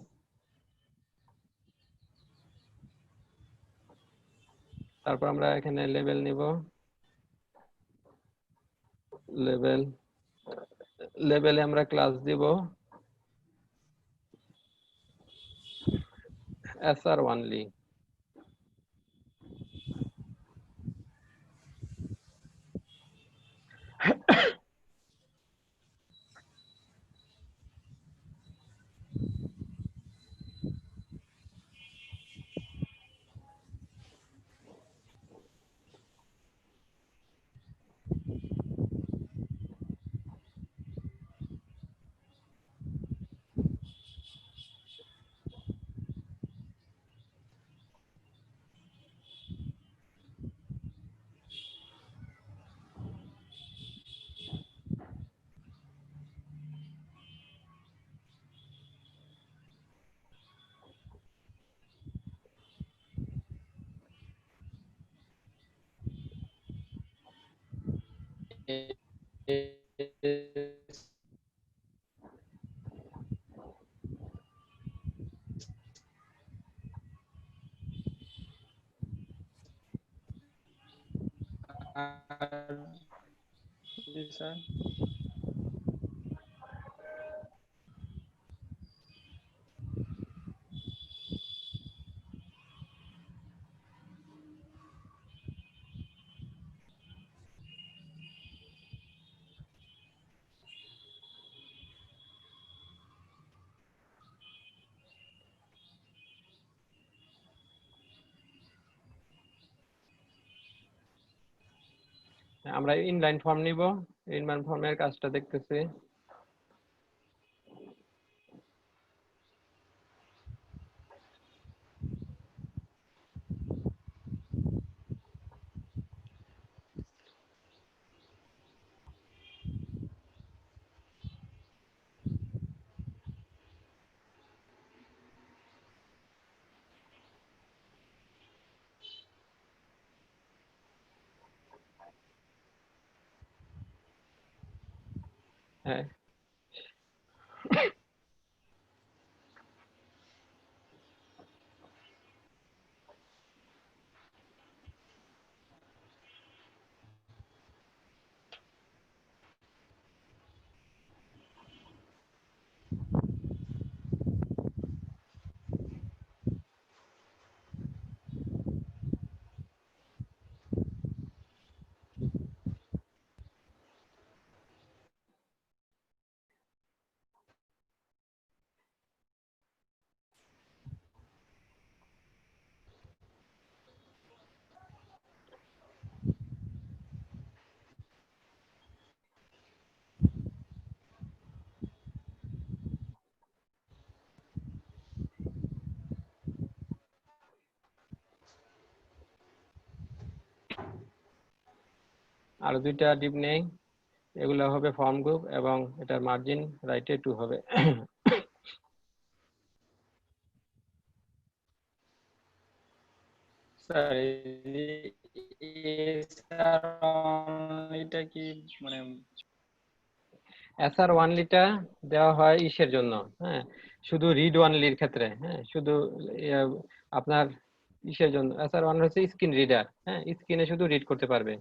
তারপর আমরা এখানে লেভেল নিব, লেভেলে আমরা ক্লাস দিব sr only। আর জি স্যার। আমরা ইনলাইন ফর্ম নিব, ইনলাইন ফর্মের কাজটা দেখতেছি। হ্যাঁ, আরো দুইটা ডিপ নেই, এগুলো হবে ফর্ম গ্রুপ এবং এটার মার্জিন রাইটে 2 হবে। স্যার স্যার এটা কি মানে এসআর ওয়ানলিটা দেওয়া হয় ইসের জন্য, হ্যাঁ, শুধু রিড ওয়ানলির ক্ষেত্রে, হ্যাঁ, শুধু আপনার ইসের জন্য এসআর ওয়ান হচ্ছে স্ক্রিন রিডার, হ্যাঁ, স্ক্রিনে শুধু রিড করতে পারবে।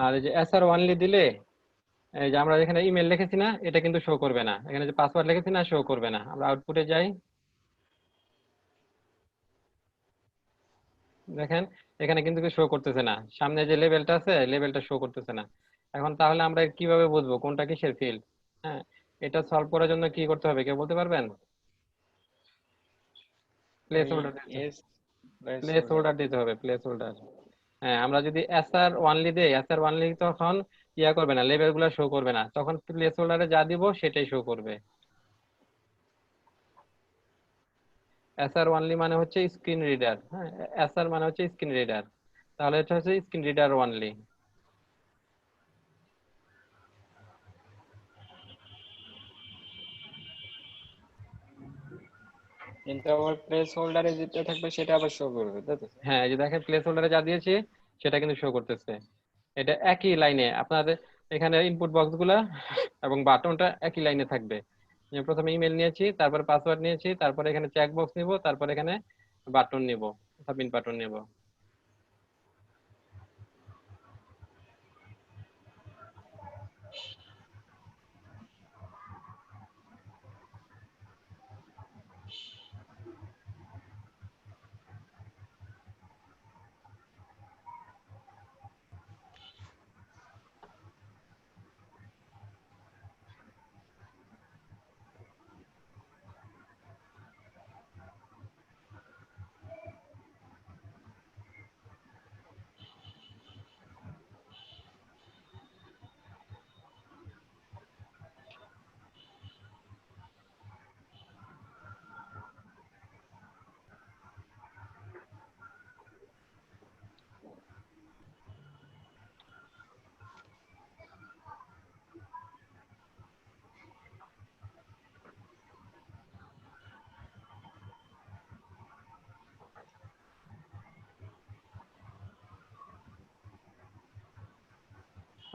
আর এই যে এসআর ওয়ানলি দিলে এই যে আমরা এখানে ইমেল লিখেছি না, এটা কিন্তু শো করবে না। এখানে যে পাসওয়ার্ড লিখেছি না, শো করবে না। আমরা আউটপুটে যাই, দেখেন এখানে কিন্তু শো করতেছে না, সামনে যে লেভেলটা আছে লেভেলটা শো করতেছে না। এখন তাহলে আমরা কিভাবে বুঝবো কোনটা কিসের ফিল্ড? হ্যাঁ, এটা সলভ করার জন্য কি করতে হবে কেউ বলতে পারবেন? প্লেস ওই হোল্ডার, এস প্লেস হোল্ডার দিতে হবে, প্লেস হোল্ডার। হ্যাঁ, আমরা যদি এসআর ওয়ানলি দেই, এসআর ওয়ানলি তখন ইয়া করবে না, লেভেল গুলা শো করবে না, তখন প্লেস হোল্ডারে যা দিব সেটাই শো করবে। এসআর ওয়ানলি মানে হচ্ছে স্ক্রিন রিডার, হ্যাঁ, এসআর মানে হচ্ছে স্ক্রিন রিডার, তাহলে এটা হচ্ছে স্ক্রিন রিডার ওয়ানলি। কিন্তু আমার প্লেস হোল্ডারে যেটা থাকবে সেটা আবার শো করবে, তাই তো? হ্যাঁ, এই যে দেখেন প্লেস হোল্ডারে যা দিয়েছি সেটা কিন্তু শো করতেছে। এটা একই লাইনে আপনাদের এখানে ইনপুট বক্স গুলা এবং বাটনটা একই লাইনে থাকবে। যে প্রথমে ইমেল নিয়েছি, তারপরে পাসওয়ার্ড নিয়েছি, তারপরে এখানে চেক বক্স নিব, তারপরে এখানে বাটন নিব, সাবমিট বাটন নিব।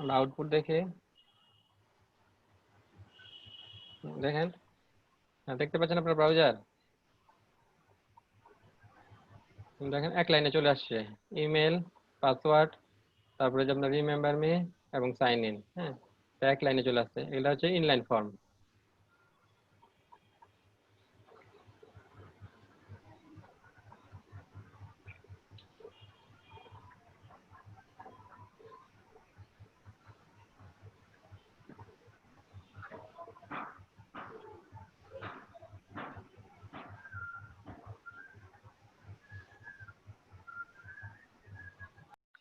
আমরা আউটপুট দেখি, দেখেন দেখতে পাচ্ছেন আপনার ব্রাউজার, দেখেন এক লাইনে চলে আসছে ইমেল, পাসওয়ার্ড, তারপরে যে আপনার রিমেম্বার মি এবং সাইন ইন। হ্যাঁ, এটা এক লাইনে চলে আসছে। এটা হচ্ছে ইনলাইন ফর্ম।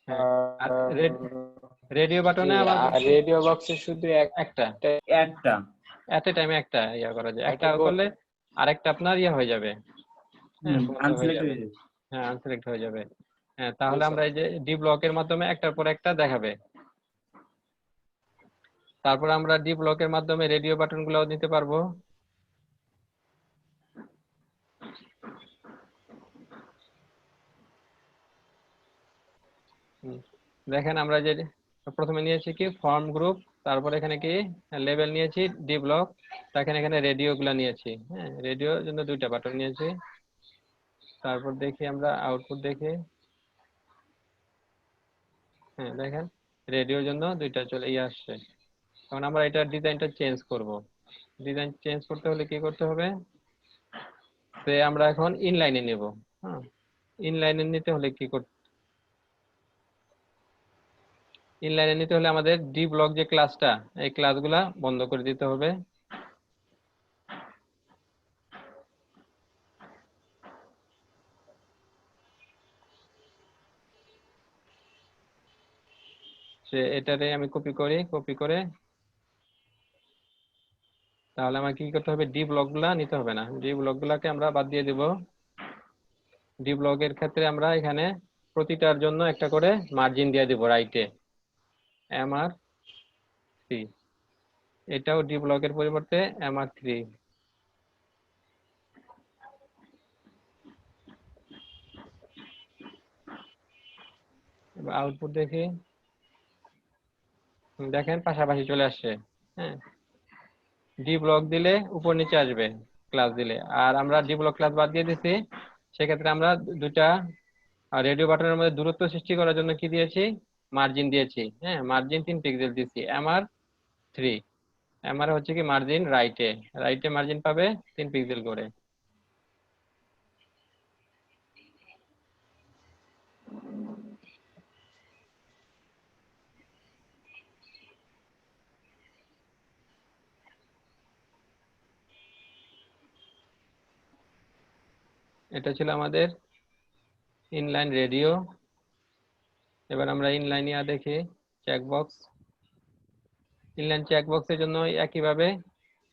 হ্যাঁ, আর রেডিও বাটনে আবার আর রেডিও বক্সে শুধু একটা একটা এট এ টাইমে একটা ইয়া করা যায়, একটা একটা করলে আরেকটা আপনার ইয়া হয়ে যাবে। হ্যাঁ, বন্ধ হয়ে আনসিলেক্ট যাবে। হয়ে যাবে। হ্যাঁ, আনসিলেক্ট হয়ে যাবে। হ্যাঁ, তাহলে আমরা এই যে ডি ব্লকের মাধ্যমে একটার পর একটা দেখাবে। তারপর আমরা ডি ব্লকের মাধ্যমে রেডিও বাটন গুলাও দিতে পারবো। দেখেন আমরা যে প্রথমে নিয়েছি কি ফর্ম গ্রুপ, তারপর এখানে কি লেবেল নিয়েছি ডি ব্লক, এখানে এখানে রেডিও গুলা নিয়েছি। হ্যাঁ, রেডিওর জন্য দুইটা বাটন নিয়েছি। তারপর দেখি আমরা আউটপুট দেখি, হ্যাঁ দেখেন রেডিওর জন্য দুইটা চলে আসছে। এখন আমরা এটা ডিজাইনটা চেঞ্জ করব। ডিজাইন চেঞ্জ করতে হলে কি করতে হবে, সে আমরা এখন ইনলাইনে নেব। হ্যাঁ, ইনলাইনে নিতে হলে কি করতে, ইনলাইনে নিতে হলে আমাদের ডি ব্লক যে ক্লাসটা, এই ক্লাসগুলা বন্ধ করে দিতে হবে। সে এটারে আমি কপি করি, কপি করে তাহলে আমার কি করতে হবে, ডি ব্লক গুলা নিতে হবে না, ডি ব্লক গুলাকে আমরা বাদ দিয়ে দিব। ডি ব্লকের ক্ষেত্রে আমরা এখানে প্রতিটার জন্য একটা করে মার্জিন দিয়ে দিব রাইটে, MR3। এটাও ডি ব্লকের পরিবর্তে MR3। এবার আউটপুট দেখি, দেখেন পাশাপাশি চলে আসছে। হ্যাঁ, ডি ব্লক দিলে উপর নিচে আসবে ক্লাস দিলে, আর আমরা ডি ব্লক ক্লাস বাদ দিয়ে দিছি। সেক্ষেত্রে আমরা দুটা রেডিও বাটনের মধ্যে দূরত্ব সৃষ্টি করার জন্য কি দিয়েছি, মার্জিন দিয়েছি। হ্যাঁ, মার্জিন 3 পিক্সেল দিয়েছি, MR3। MR হচ্ছে কি মার্জিন রাইটে, রাইটে মার্জিন পাবে 3 পিক্সেল করে। এটা ছিল আমাদের ইনলাইন রেডিও। এবার আমরা ইনলাইন ইয়া দেখি চেকবক্স। ইনলাইন চেকবক্সের জন্য একইভাবে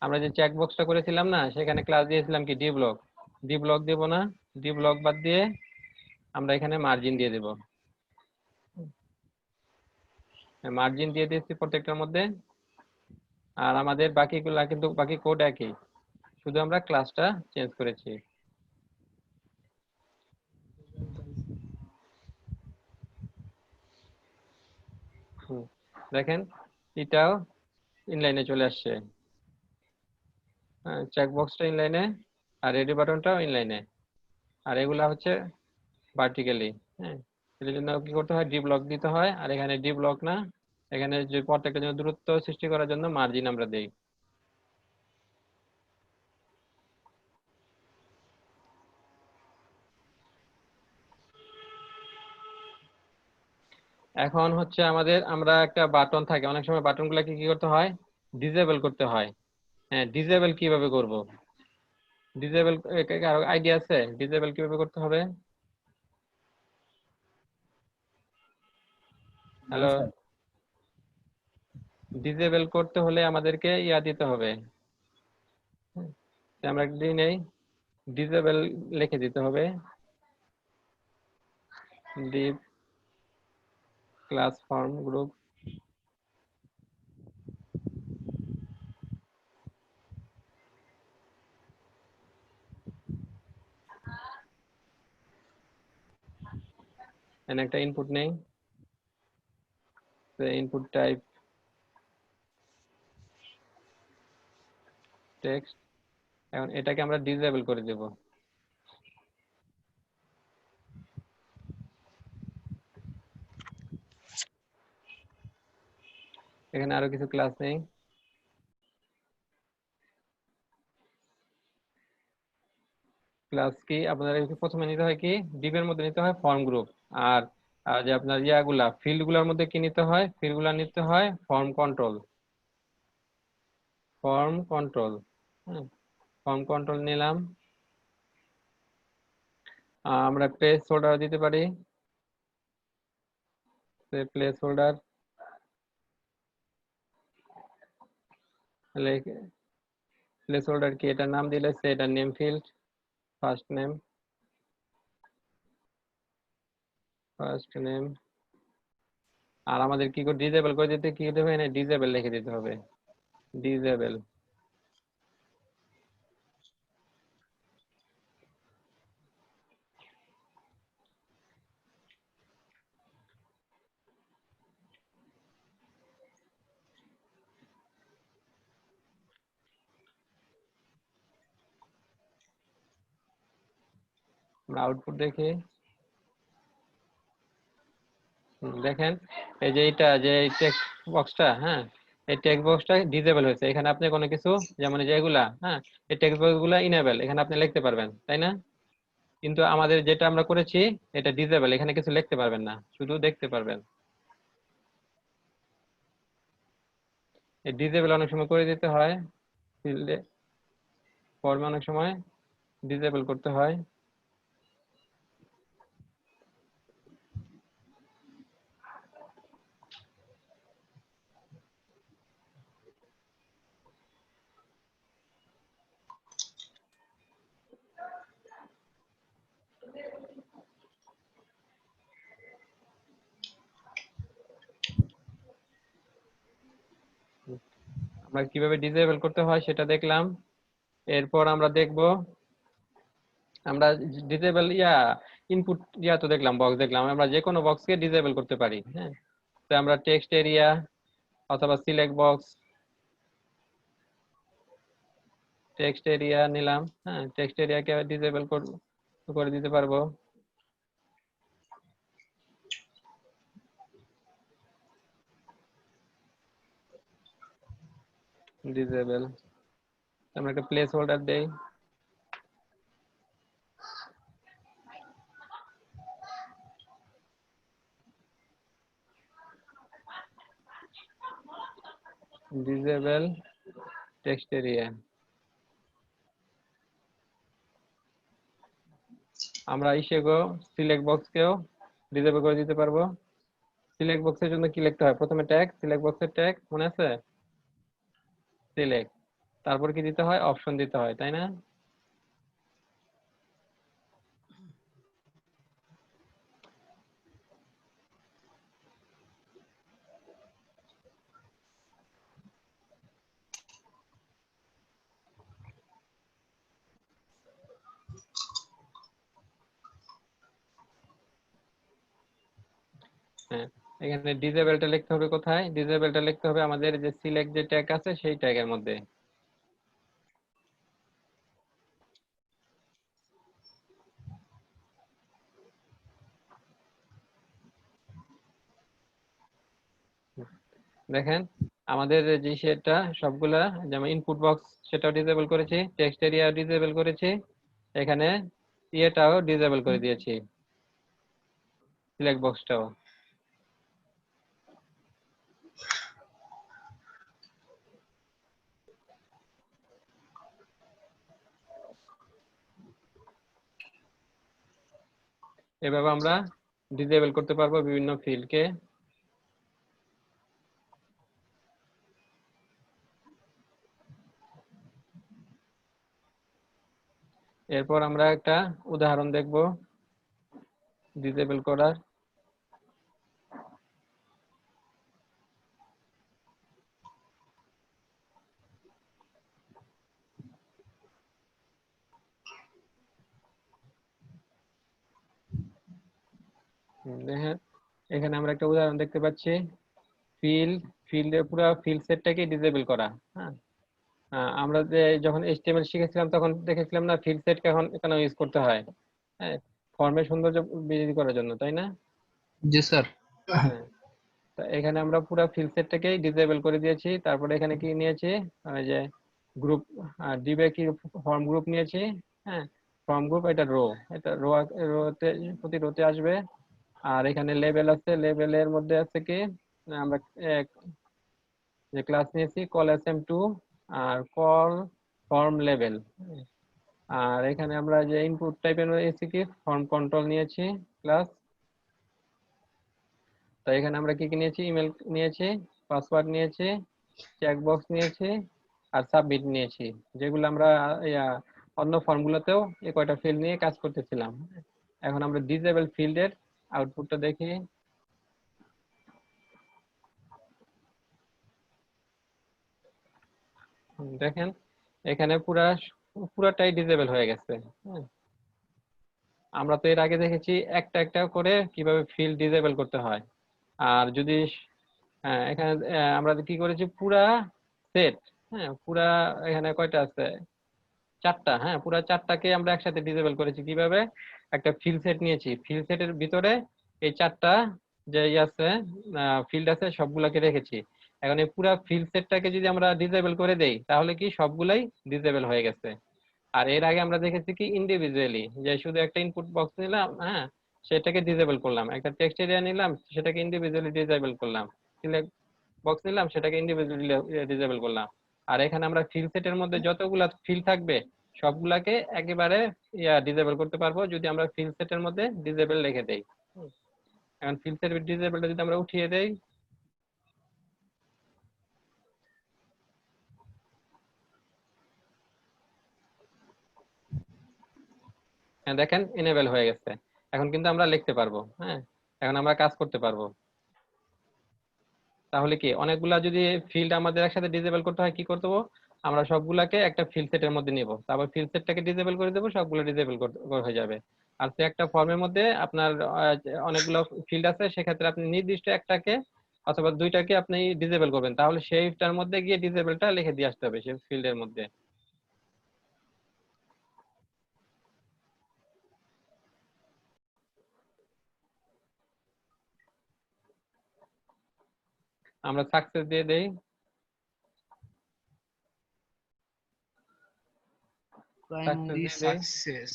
আমরা যে চেকবক্সটা করেছিলাম না, সেখানে ক্লাস দিয়েছিলাম কি ডি ব্লক, ডি ব্লক দেব না, ডি ব্লক বাদ দিয়ে আমরা এখানে মার্জিন দিয়ে দেব। মার্জিন দিয়ে দিয়েছি প্রত্যেকটার মধ্যে। আর আমাদের বাকিগুলা কিন্তু বাকি কোড একই, শুধু আমরা ক্লাসটা চেঞ্জ করেছি। দেখেন এটাও ইনলাইনে চলে আসছে, চেক বক্সটা ইনলাইনে আর রেডি বাটনটাও ইনলাইনে, আর এগুলা হচ্ছে ভার্টিক্যালি। হ্যাঁ, এর জন্য কি করতে হয়, ডি ব্লক দিতে হয়, আর এখানে ডি ব্লক না, এখানে যে প্রত্যেকটা জন্য দূরত্ব সৃষ্টি করার জন্য মার্জিন আমরা দেই। এখন হচ্ছে আমরা একটা বাটন থাকে, অনেক সময় বাটন গুলাকে কি করতে হয়, ডিসেবল করতে হয়। হ্যাঁ, ডিসেবল কিভাবে করব, ডিসেবল কারো আইডিয়া আছে ডিসেবল কিভাবে করতে হবে? না হ্যালো, স্যার। ডিসেবল করতে হলে আমাদেরকে ইয়া দিতে হবে। হুম, তো আমরা একটি নেই, ডিসেবল লিখে দিতে হবে, ডিপ ক্লাস ফর্ম গ্রুপ। এখানে একটা ইনপুট নেই, ইনপুট টাইপ টেক্সট। এখন এটাকে আমরা ডিসেবল করে দেব। এখানে আরো কিছু ক্লাস নেই, ক্লাস কি আপনাদের প্রথমে নিতে হয় কি, ডিপের মধ্যে নিতে হয় ফর্ম গ্রুপ, আর আর যে আপনার ইয়াগুলা ফিল্ড গুলার মধ্যে কি নিতে হয়, ফিল্ড গুলা নিতে হয় ফর্ম কন্ট্রোল, ফর্ম কন্ট্রোল। হ্যাঁ, ফর্ম কন্ট্রোল নিলাম। আমরা প্লেস হোল্ডার দিতে পারি, প্লেস হোল্ডার প্লেস হোল্ডার কি, এটার নাম দিলে এটার name field, first name, first name. আর আমাদের কি করে ডিসেবল করে দিতে কি দেবে, না ডিসেবল লিখে দিতে হবে, ডিসেবল। আমরা আউটপুট দেখি। দেখেন এই যে এটা যে টেক্সট বক্সটা, হ্যাঁ এই টেক্সট বক্সটা ডিসেবল হয়েছে, এখানে আপনি কোনো কিছু যেমন এই যে এগুলা, হ্যাঁ এই টেক্সট বক্স গুলা ইনেবল, এখানে আপনি লিখতে পারবেন, তাই না? কিন্তু আমাদের যেটা আমরা করেছি এটা ডিসেবল, এখানে কিছু লিখতে পারবেন না, শুধু দেখতে পারবেন। এই ডিসেবল অনেক সময় করে দিতে হয়, ফিল্ডে ফর্মে অনেক সময় ডিসেবল করতে হয়। আমরা কিভাবে ডিসেবল করতে হয় সেটা দেখলাম। এরপর আমরা দেখব, আমরা ডিসেবল ইনপুট তো দেখলাম, বক্স দেখলাম, আমরা যে কোনো বক্সকে ডিসেবল করতে পারি। হ্যাঁ, তো আমরা টেক্সট এরিয়া অথবা সিলেক্ট বক্স, টেক্সট এরিয়া নিলাম, হ্যাঁ টেক্সট এরিয়াকে ডিসেবল করে দিতে পারবো, ডিসেবল। আমরা একটা প্লেস হোল্ডার দেই, ডিসেবল টেক্সট এরিয়া। আমরা ইসেগো সিলেক্ট বক্সকেও ডিসেবল করে দিতে পারবো। সিলেক্ট বক্সের জন্য কি লিখতে হয়, প্রথমে ট্যাগ, সিলেক্ট বক্সের ট্যাগ মনে আছে, সিলেক্ট, তারপর কি দিতে হয়, অপশন দিতে হয়, তাই না? হ্যাঁ, এখানে ডিসেবলটা লিখতে হবে কোথায়? ডিসেবলটা লিখতে হবে আমাদের যে সিলেক্ট যে ট্যাগ আছে সেই ট্যাগের মধ্যে। দেখেন আমাদের যে সেটা সবগুলা, যেমন ইনপুট বক্স সেটাও ডিসেবল করেছি, টেক্সট এরিয়া ডিসেবল করেছি, এখানে ইয়েটাও ডিসেবল করে দিয়েছি, সিলেক্ট বক্সটাও। এভাবে আমরা ডিসেবল করতে পারবো বিভিন্ন ফিল্ডকে। এরপর আমরা একটা উদাহরণ দেখব ডিসেবল করার। দেখেন এখানে আমরা একটা উদাহরণ দেখতে পাচ্ছি, ফিল্ডের পুরো ফিল্ড সেটটাকে ডিসেবল করা। হ্যাঁ, আমরা যে যখন HTML শিখেছিলাম তখন দেখেছিলাম না ফিল্ড সেট কেন ইউজ করতে হয়? হ্যাঁ, ফর্মের সৌন্দর্য বৃদ্ধি করার জন্য, তাই না? জি স্যার। হ্যাঁ, তো এখানে আমরা পুরো ফিল্ড সেটটাকেই ডিসেবল করে দিয়েছি। তারপরে এখানে কি নিয়েছি, ওই যে গ্রুপ ডিবে কি ফর্ম গ্রুপ নিয়েছি। হ্যাঁ, ফর্ম গ্রুপ এটা রোতে প্রতি রোতে আসবে। আর এখানে লেবেল আছে, লেবেলের মধ্যে আছে কি আমরা যে ক্লাস নিয়েছি কল SM2 আর কল ফর্ম লেবেল। আর এখানে আমরা যে ইনপুট টাইপের নিয়েছি কি ফর্ম কন্ট্রোল নিয়েছি ক্লাস। তো এখানে আমরা কি কি নিয়েছি, ইমেল নিয়েছি, পাসওয়ার্ড নিয়েছি, চেকবক্স নিয়েছি আর সাবমিট নিয়েছি, যেগুলো আমরা অন্য ফর্মগুলোতেও এই কয়টা ফিল্ড নিয়ে কাজ করতেছিলাম। এখন আমরা ডিসেবল ফিল্ডের আউটপুটটা দেখি। দেখেন এখানে পুরাটাই ডিসেবল হয়ে গেছে। আমরা তো এর আগে দেখেছি একটা একটা করে কিভাবে ফিল্ড ডিসেবল করতে হয়। আর যদি এখানে আমরা কি করেছি পুরা সেট, হ্যাঁ পুরা এখানে কয়টা আছে, চারটা। হ্যাঁ, পুরা চারটাকে আমরা একসাথে ডিসেবল করেছি কিভাবে, একটা ফিল্ড সেট নিয়েছি, ফিল্ড সেটের ভিতরে এই চারটা যে আছে ফিল্ড আছে সবগুলাকে রেখেছি। এখন এই পুরা ফিল্ড সেটটাকে যদি আমরা ডিসেবল করে দেই তাহলে কি সবগুলাই ডিসেবল হয়ে গেছে। আর এর আগে আমরা দেখেছি কি ইন্ডিভিজুয়ালি, যে শুধু একটা ইনপুট বক্স নিলাম, হ্যাঁ সেটাকে ডিসেবল করলাম, একটা টেক্সট এরিয়া নিলাম সেটাকে ইন্ডিভিজুয়ালি ডিসেবল করলাম, সিলেক্ট বক্স নিলাম সেটাকে ইন্ডিভিজুয়ালি ডিসেবল করলাম। আর এখানে আমরা ফিল্ড সেটের মধ্যে যতগুলা ফিল্ড থাকবে সবগুলাকে একেবারে ডিসেবল করতে পারবো যদি আমরা ফিল্ড সেটের মধ্যে ডিসেবল রেখে দেই। এখন ফিল্ড সেট ডিসেবলটা যদি আমরা উঠিয়ে দেই, হ্যাঁ দেখেন এনেবল হয়ে গেছে। এখন কিন্তু আমরা লিখতে পারবো। হ্যাঁ, এখন আমরা কাজ করতে পারবো। তাহলে কি অনেকগুলা যদি ফিল্ড আমাদের একসাথে ডিসেবল করতে হয় কি করতে হবে, আমরা সবগুলাকে একটা ফিল্ড সেটের মধ্যে নিব, তারপর ফিল্ড সেটটাকে ডিসেবল করে দেবো, সবগুলো ডিসেবল হয়ে যাবে। আর সে একটা ফর্মের মধ্যে আপনার অনেকগুলো ফিল্ড আছে, সেক্ষেত্রে আপনি নির্দিষ্ট একটাকে অথবা দুইটাকে আপনি ডিসেবল করবেন, তাহলে সেইটার মধ্যে গিয়ে ডিসেবলটা লিখে দিয়ে আসতে হবে সেই ফিল্ডের মধ্যে। আমরা সাকসেস দিয়ে দেই। Primary success,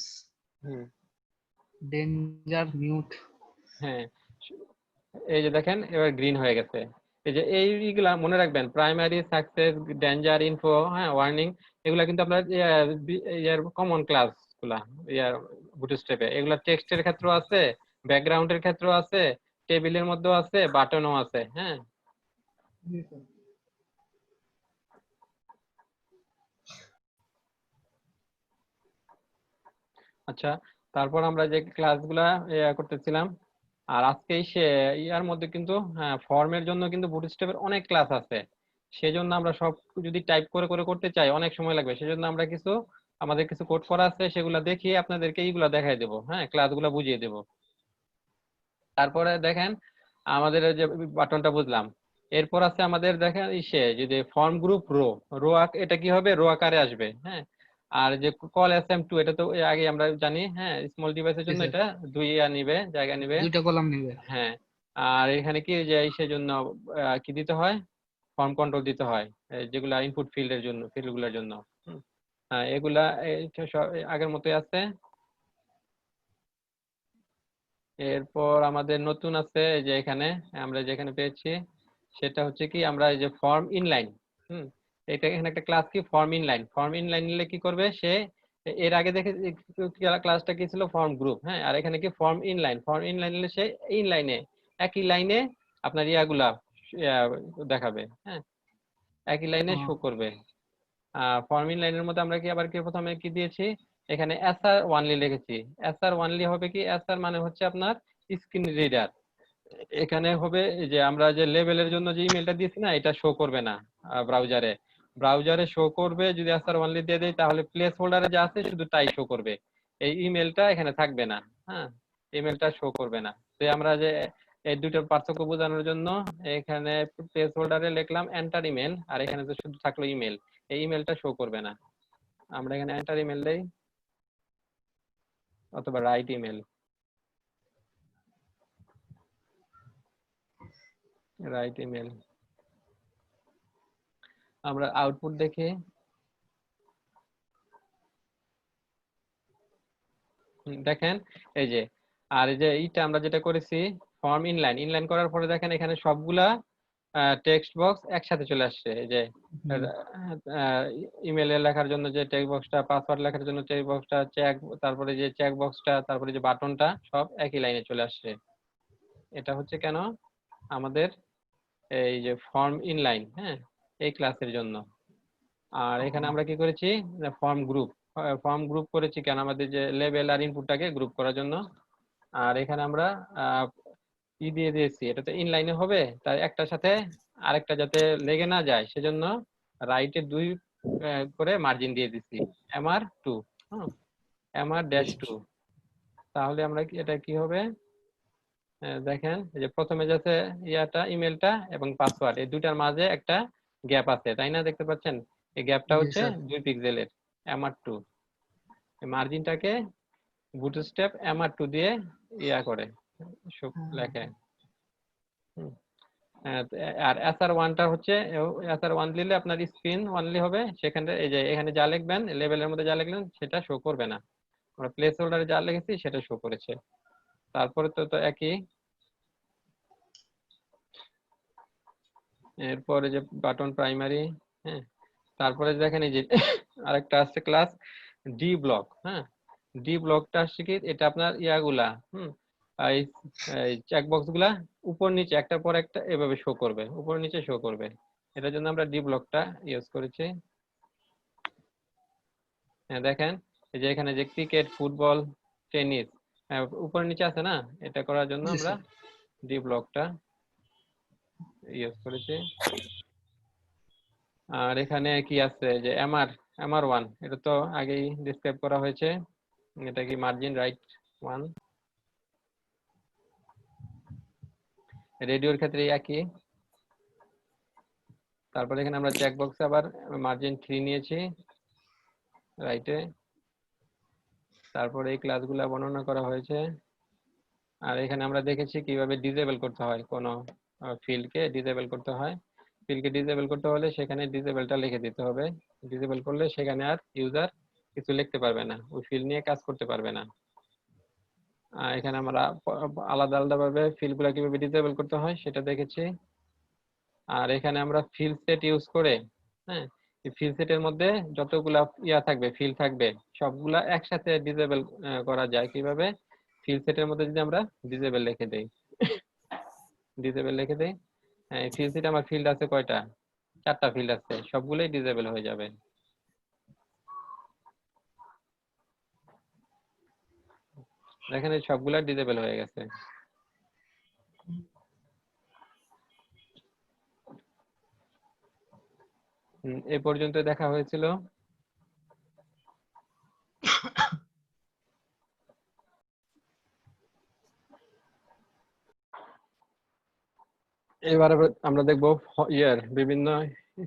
danger mute. হ্যাঁ, এই যে দেখেন এবার গ্রিন হয়ে গেছে। এই যে এইগুলা মনে রাখবেন, প্রাইমারি সাকসেস, ডেঞ্জার ইনফো, হ্যাঁ ওয়ার্নিং, এগুলা কিন্তু আপনার ইয়ার কমন ক্লাস গুলা ইয়ার বুটস্ট্র্যাপে। এগুলা টেক্সটের ক্ষেত্রেও আছে, ব্যাকগ্রাউন্ডের ক্ষেত্রেও আছে, টেবিলের মধ্যেও আছে, বাটনও আছে। হ্যাঁ, আচ্ছা তারপর আমরা যে ক্লাসগুলা করতেছিলাম, আর আজকে ইয়ার মধ্যে কিন্তু হ্যাঁ ফর্মের জন্য কিন্তু বুটস্ট্র্যাপের অনেক ক্লাস আছে। সেজন্য আমরা সব যদি টাইপ করে করে করতে চাই অনেক সময় লাগবে, সেজন্য আমরা আমাদের কিছু কোড করা আছে, সেগুলা দেখিয়ে আপনাদেরকে এইগুলা দেখাই দেবো। হ্যাঁ, ক্লাসগুলা বুঝিয়ে দেবো। তারপরে দেখেন আমাদের এই যে বাটনটা বুঝলাম। এরপর আছে আমাদের দেখেন ইসে যদি ফর্ম গ্রুপ রো এটা কি হবে, রো আকারে আসবে। হ্যাঁ, আর যে কল SM2 এটা তো এর আগে আমরা জানি। হ্যাঁ, স্মল ডিভাইসের জন্য স্যার এটা নিবে, জায়গা নিবে। দুইটা কলাম নেবে। হ্যাঁ, আর এখানে কি যে সেই জন্য কি দিতে হয়, ফর্ম কন্ট্রোল দিতে হয়, যেগুলা ইনপুট ফিল্ডগুলোর জন্য। হ্যাঁ, এগুলা আগের মতোই আছে। এরপর আমাদের নতুন আছে এই যে এখানে আমরা যেখানে পেয়েছি সেটা হচ্ছে কি, আমরা এই যে ফর্ম ইনলাইন। এটা এখানে একটা ক্লাস কি ফর্ম ইনলাইন নিলে কি করবে সে, এর আগে দেখে ক্লাসটা কি ছিল, ফর্ম গ্রুপ। হ্যাঁ, আর এখানে কি ফর্ম ইনলাইন নিলে সে ইনলাইনে একই লাইনে আপনার ইয়াগুলা দেখাবে। হ্যাঁ, একই লাইনে শো করবে। ফর্ম ইনলাইনের মধ্যে আমরা কি আবার কি প্রথমে কি দিয়েছি, এখানে এসআর ওয়ানলি লিখেছি। এসআর ওয়ানলি হবে কি, এসআর মানে হচ্ছে আপনার স্ক্রিন রিডার। এখানে হবে যে আমরা যে লেভেলের জন্য যে ইমেলটা দিয়েছি না, এটা শো করবে না ব্রাউজারে শো করবে যদি এসআর ওয়ানলি দিয়ে দেয়, তাহলে প্লেস হোল্ডারে যা আছে শুধু তাই শো করবে, এই ইমেলটা এখানে থাকবে না। হ্যাঁ, ইমেলটা শো করবে না। তো আমরা যে এই দুটোর পার্থক্য বোঝানোর জন্য এখানে প্লেস হোল্ডারে লিখলাম এন্টার ইমেল, আর এখানে তো শুধু থাকলো ইমেল, এই ইমেলটা শো করবে না। আমরা এখানে এন্টার ইমেল দেই অথবা রাইট ইমেল, আমরা আউটপুট দেখি। দেখেন এই যে, আর এই যে এইটা আমরা যেটা করেছি ফর্ম ইনলাইন করার পরে দেখেন এখানে সবগুলা টেক্সট বক্স একসাথে চলে আসছে। এই যে ইমেলে লেখার জন্য যে টেক্সট বক্সটা, পাসওয়ার্ড লেখার জন্য টেক্সট বক্সটা, তারপরে যে চেক বক্সটা, তারপরে যে বাটনটা, সব একই লাইনে চলে আসছে। এটা হচ্ছে কেন, আমাদের এই যে ফর্ম ইনলাইন, হ্যাঁ, এই ক্লাসের জন্য। আর এখানে আমরা কি করেছি, ফর্ম গ্রুপ করেছি কেন, আমাদের যে লেভেল আর ইনপুটটাকে গ্রুপ করার জন্য। আর এখানে আমরা দিয়ে দিয়েছি, এটা তো ইনলাইনে হবে, তাই একটার সাথে আরেকটা যাতে লেগে না যায় সেজন্য রাইটে 2 করে মার্জিন দিয়ে দিচ্ছি, MR2, MR-2। তাহলে আমরা এটা কি হবে, দেখেন এই যে প্রথমে যাচ্ছে ইমেলটা এবং পাসওয়ার্ড, এই দুটার মাঝে একটা গ্যাপ আছে, তাই না, দেখতে পাচ্ছেন? এই গ্যাপটা জি হচ্ছে স্যার। 2 পিক্সেলের, MR2। মার্জিনটাকে বুটস্ট্র্যাপ MR2 দিয়ে করে লেখে। আর SR1টা হচ্ছে, SR1 দিলে আপনার স্ক্রিন অনলি হবে, সেখানে এই যে এখানে যা লিখবেন লেভেলের মধ্যে যা লিখলেন সেটা শো করবে না, আমরা প্লেস হোল্ডারে যা লিখেছি সেটা শো করেছে। তারপরে তো একই। এরপরে যে বাটন প্রাইমারি, হ্যাঁ, তারপরে দেখেন এই যে আরেকটা আছে ক্লাস ডি ব্লক। হ্যাঁ, ডি ব্লকটা আসছে কি, এটা আপনার ইয়াগুলা এই চেক বক্স গুলা উপর নিচে একটার পর একটা এভাবে শো করবে, উপর নিচে শো করবে। এটার জন্য আমরা ডি ব্লকটা ইউজ করেছি। হ্যাঁ, দেখেন এই যে এখানে যে ক্রিকেট, ফুটবল, টেনিস উপর নিচে আছে না, এটা করার জন্য জি আমরা স্যার। ডি ব্লকটা ইউজ করেছি। আর এখানে কি আছে যে MR1, এটা তো আগেই ডিসক্রাইব করা হয়েছে, এটা কি মার্জিন রাইট 1। রেডিওর ক্ষেত্রে একই। তারপরে এখানে আমরা চেক বক্সে আবার মার্জিন 3 নিয়েছি রাইটে। তারপরে এই ক্লাসগুলো বর্ণনা করা হয়েছে। আর এখানে আমরা দেখেছি কিভাবে ডিসেবল করতে হয়, কোন ফিল্ডকে ডিসেবল করতে হয়। ফিল্ডকে ডিসেবল করতে হলে সেখানে ডিসেবলটা লিখে দিতে হবে, ডিসেবল করলে সেখানে আর ইউজার কিছু লিখতে পারবে না, ওই ফিল্ড নিয়ে কাজ করতে পারবে না। এখানে আমরা আলাদা আলাদা ভাবে ফিল্ডগুলো কিভাবে ডিসেবল করতে হয় সেটা দেখেছি। আর এখানে আমরা ফিল্ড সেট ইউজ করে, হ্যাঁ, এই ফিল্ড সেটের মধ্যে যতগুলা থাকবে, ফিল্ড থাকবে, সবগুলা একসাথে ডিসেবল করা যায় কিভাবে, ফিল্ড সেটের মধ্যে যদি আমরা ডিসেবল লিখে দেই, হ্যাঁ, ফিল্ড সেট আমার ফিল্ড আছে কয়টা, 4টা ফিল্ড আছে, সবগুলোই ডিসেবল হয়ে যাবে। দেখেন এই সবগুলা ডিসেবল হয়ে গেছে। এই পর্যন্ত দেখা হয়েছিল। এবার আমরা দেখবো বিভিন্ন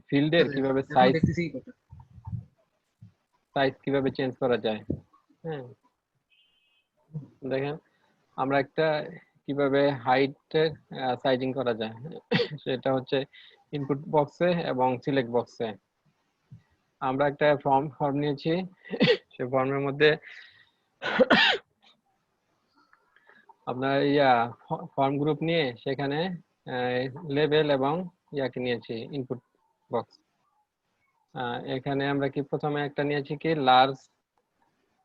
ফিল্ডের কিভাবে এখন দেখতেছি সাইজ কিভাবে চেঞ্জ করা যায়। হ্যাঁ, দেখেন আমরা একটা কিভাবে হাইটের সাইজিং করা যায় সেটা হচ্ছে ইনপুট বক্সে এবং সিলেক্ট বক্সে। আমরা একটা ফর্ম নিয়েছি, সেই ফর্মের মধ্যে আপনার ফর্ম গ্রুপ নিয়ে সেখানে লেবেল এবং ইয়াকে নিয়েছি ইনপুট বক্স। এখানে আমরা কি প্রথমে একটা নিয়েছি কি লার্জ,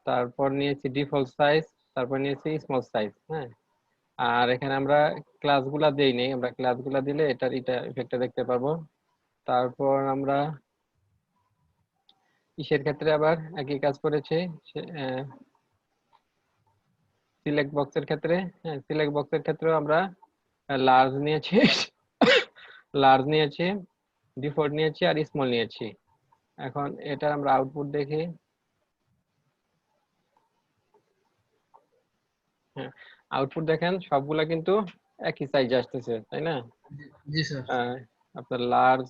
তারপর নিয়েছি ডিফল্ট সাইজ, তারপর নিয়েছি স্মল সাইজ। হ্যাঁ, আর এখানে আমরা ক্লাসগুলা দেইনি, আমরা ক্লাসগুলা দিলে এটা ইফেক্টটা দেখতে পাবো। তারপর আমরা ইসের ক্ষেত্রে আবার একই কাজ করেছি, সিলেক্ট বক্সের ক্ষেত্রে। হ্যাঁ, সিলেক্ট বক্সের ক্ষেত্রেও আমরা লার্জ নিয়েছি লার্জ নিয়েছি, ডিফল্ট নিয়েছি আর স্মল নিয়েছি। এখন এটা আমরা আউটপুট দেখি। হ্যাঁ, আউটপুট দেখেন সবগুলা কিন্তু একই সাইজ আসতেছে, তাই না? জি স্যার। আপনার লার্জ,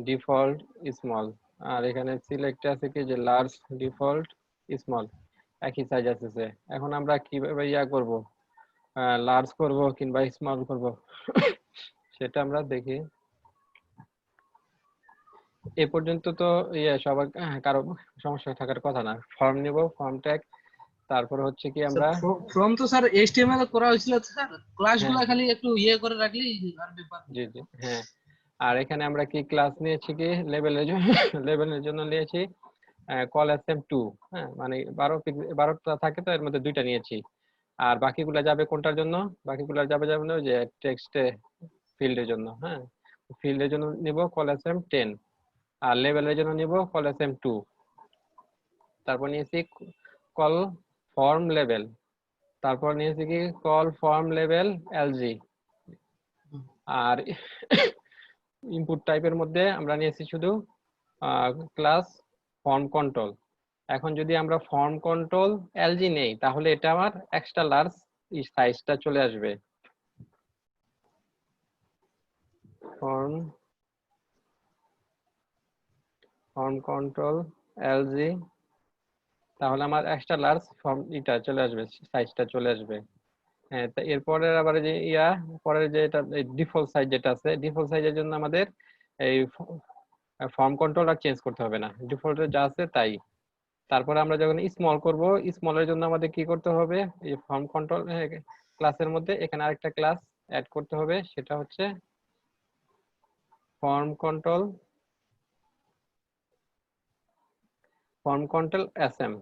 ডিফল্ট, স্মল, আর এখানে সিলেক্ট আছে কি যে লার্জ, ডিফল্ট, স্মল, একই সাইজ আসতেছে। এখন আমরা কিভাবে করব, লার্জ করব কিংবা স্মল করব সেটা আমরা দেখি। এ পর্যন্ত তো সবার কারো সমস্যা থাকার কথা না। ফর্ম নিব, ফর্ম ট্যাগ, তারপর হচ্ছে কি আমরা ফর্ম তো স্যার HTML এ করা হয়েছিল স্যার, ক্লাসগুলো হ্যাঁ খালি একটু করে রাখলেই আর ব্যাপার। জি জি হ্যাঁ। আর এখানে আমরা কি ক্লাস নিয়েছি কি লেভেলের জন্য লেভেলের জন্য নিয়েছি কল SM2। হ্যাঁ, মানে 12টা থাকে তো এর মধ্যে 2টা নিয়েছি। আর বাকিগুলা যাবে কোনটার জন্য? বাকিগুলা যাবে না যে টেক্সটে ফিল্ডের জন্য। হ্যাঁ, ফিল্ডের জন্য নিব কল SM10, আর লেভেলের জন্য নিব কল SM2। তারপর নিয়েছি কল ফর্ম লেভেল, তারপর নিয়েছি কি কল ফর্ম লেভেল LG। আর ইনপুট টাইপের মধ্যে আমরা নিয়েছি শুধু ক্লাস ফর্ম কন্ট্রোল। এখন যদি আমরা ফর্ম কন্ট্রোল LG নেই তাহলে এটা আমার এক্সট্রা লার্জ সাইজটা চলে আসবে। ফর্ম কন্ট্রোল LG, তাহলে আমার এক্সট্রা লার্জ এটা চলে আসবে, সাইজটা চলে আসবে। হ্যাঁ, তা এরপরে আবার যে পরের যে এটা ডিফল্ট সাইজ যেটা আছে, ডিফল্ট সাইজের জন্য আমাদের এই ফর্ম কন্ট্রোল আর চেঞ্জ করতে হবে না, ডিফল্টে যা আছে তাই। তারপরে আমরা যখন স্মল করব, স্মলের জন্য আমাদের কি করতে হবে, এই ফর্ম কন্ট্রোল ক্লাসের মধ্যে এখানে আরেকটা ক্লাস অ্যাড করতে হবে, সেটা হচ্ছে ফর্ম কন্ট্রোল SM।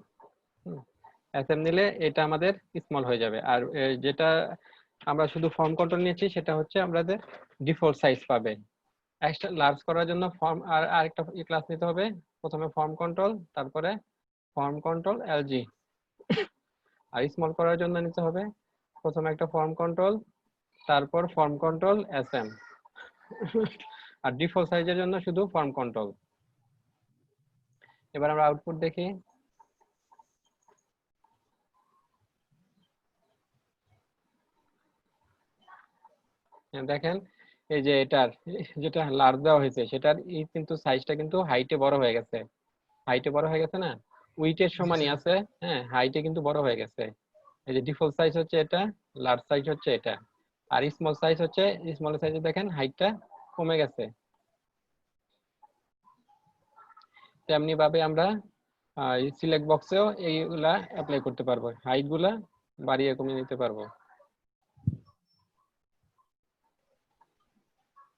SM নিলে এটা আমাদের স্মল হয়ে যাবে। আর যেটা আমরা শুধু ফর্ম কন্ট্রোল নিয়েছি সেটা হচ্ছে আমাদের ডিফল্ট সাইজ পাবে। এক্সট্রা লার্জ করার জন্য ফর্ম আর আরেকটা ক্লাস নিতে হবে, প্রথমে ফর্ম কন্ট্রোল, তারপরে ফর্ম কন্ট্রোল LG। আর স্মল করার জন্য নিতে হবে প্রথমে একটা ফর্ম কন্ট্রোল, তারপর ফর্ম কন্ট্রোল SM। আর ডিফল্ট সাইজের জন্য শুধু ফর্ম কন্ট্রোল। এবার আমরা আউটপুট দেখি। দেখেন এই যে এটার যেটা লার্জ দেওয়া হয়েছে সেটার কিন্তু সাইজটা কিন্তু হাইটে বড় হয়ে গেছে, হাইটে বড় হয়ে গেছে না, উইটের সমানই আছে। হ্যাঁ, হাইটে কিন্তু বড় হয়ে গেছে। এই যে ডিফল্ট সাইজ হচ্ছে এটা, লার্জ সাইজ হচ্ছে এটা, আর স্মল সাইজ হচ্ছে, স্মল সাইজে দেখেন হাইটটা কমে গেছে। তেমনি ভাবে আমরা সিলেক্ট বক্সেও এইগুলা অ্যাপ্লাই করতে পারবো, হাইট গুলা বাড়িয়ে কমিয়ে নিতে পারবো।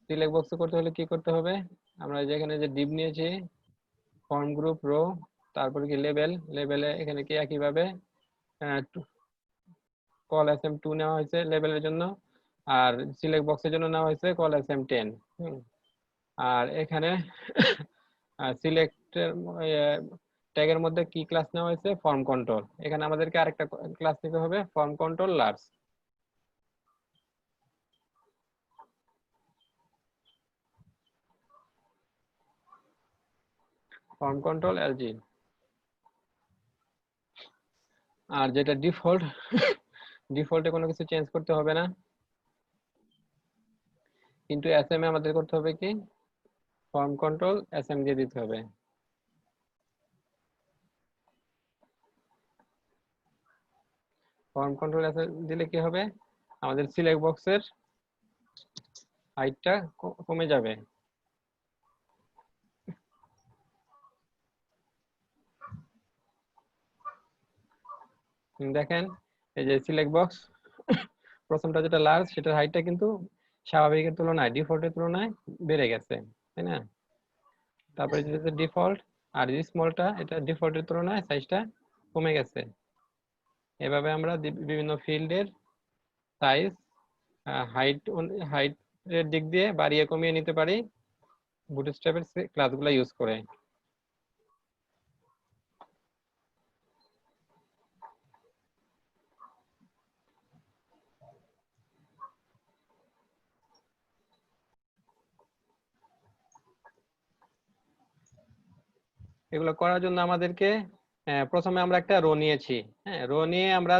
সিলেক্ট বক্সে করতে হলে কি করতে হবে, আমরা যেখানে যে ডিভ নিয়েছি ফর্ম গ্রুপ রো, তারপরে কি লেভেলে এখানে কি একইভাবে কল SM2 নেওয়া হয়েছে লেভেলের জন্য, আর সিলেক্ট বক্সের জন্য নেওয়া হয়েছে কল SM10। আর এখানে সিলেক্ট ট্যাগের মধ্যে কি ক্লাস নেওয়া হয়েছে, ফর্ম কন্ট্রোল। এখানে আমাদেরকে আরেকটা ক্লাস নিতে হবে, form control large. Form control LG। আর যেটা ডিফল্টে কোনো কিছু চেঞ্জ করতে হবে না। কিন্তু এসএম এ আমাদের করতে হবে কি ফর্ম কন্ট্রোল এসএম দিয়ে দিতে হবে। ফর্ম কন্ট্রোল এসএম দিলে কি হবে, আমাদের সিলেক্ট বক্সের হাইটটা কমে যাবে। দেখেন এই যে সিলেক্ট বক্স প্রথমটা যেটা লার্জ সেটার হাইটটা কিন্তু স্বাভাবিকের তুলনায় ডিফল্টের তুলনায় বেড়ে গেছে, তাই না? তারপরে যেটা ডিফল্ট আর এই স্মলটা এটা ডিফল্টের তুলনায় সাইজটা কমে গেছে। এভাবে আমরা বিভিন্ন ফিল্ডের সাইজ হাইটের দিক দিয়ে বাড়িয়ে কমিয়ে নিতে পারি বুটস্ট্র্যাপের ক্লাসগুলো ইউজ করে। এগুলো করার জন্য আমাদেরকে প্রথমে আমরা একটা রো নিয়েছি। হ্যাঁ, রো নিয়ে আমরা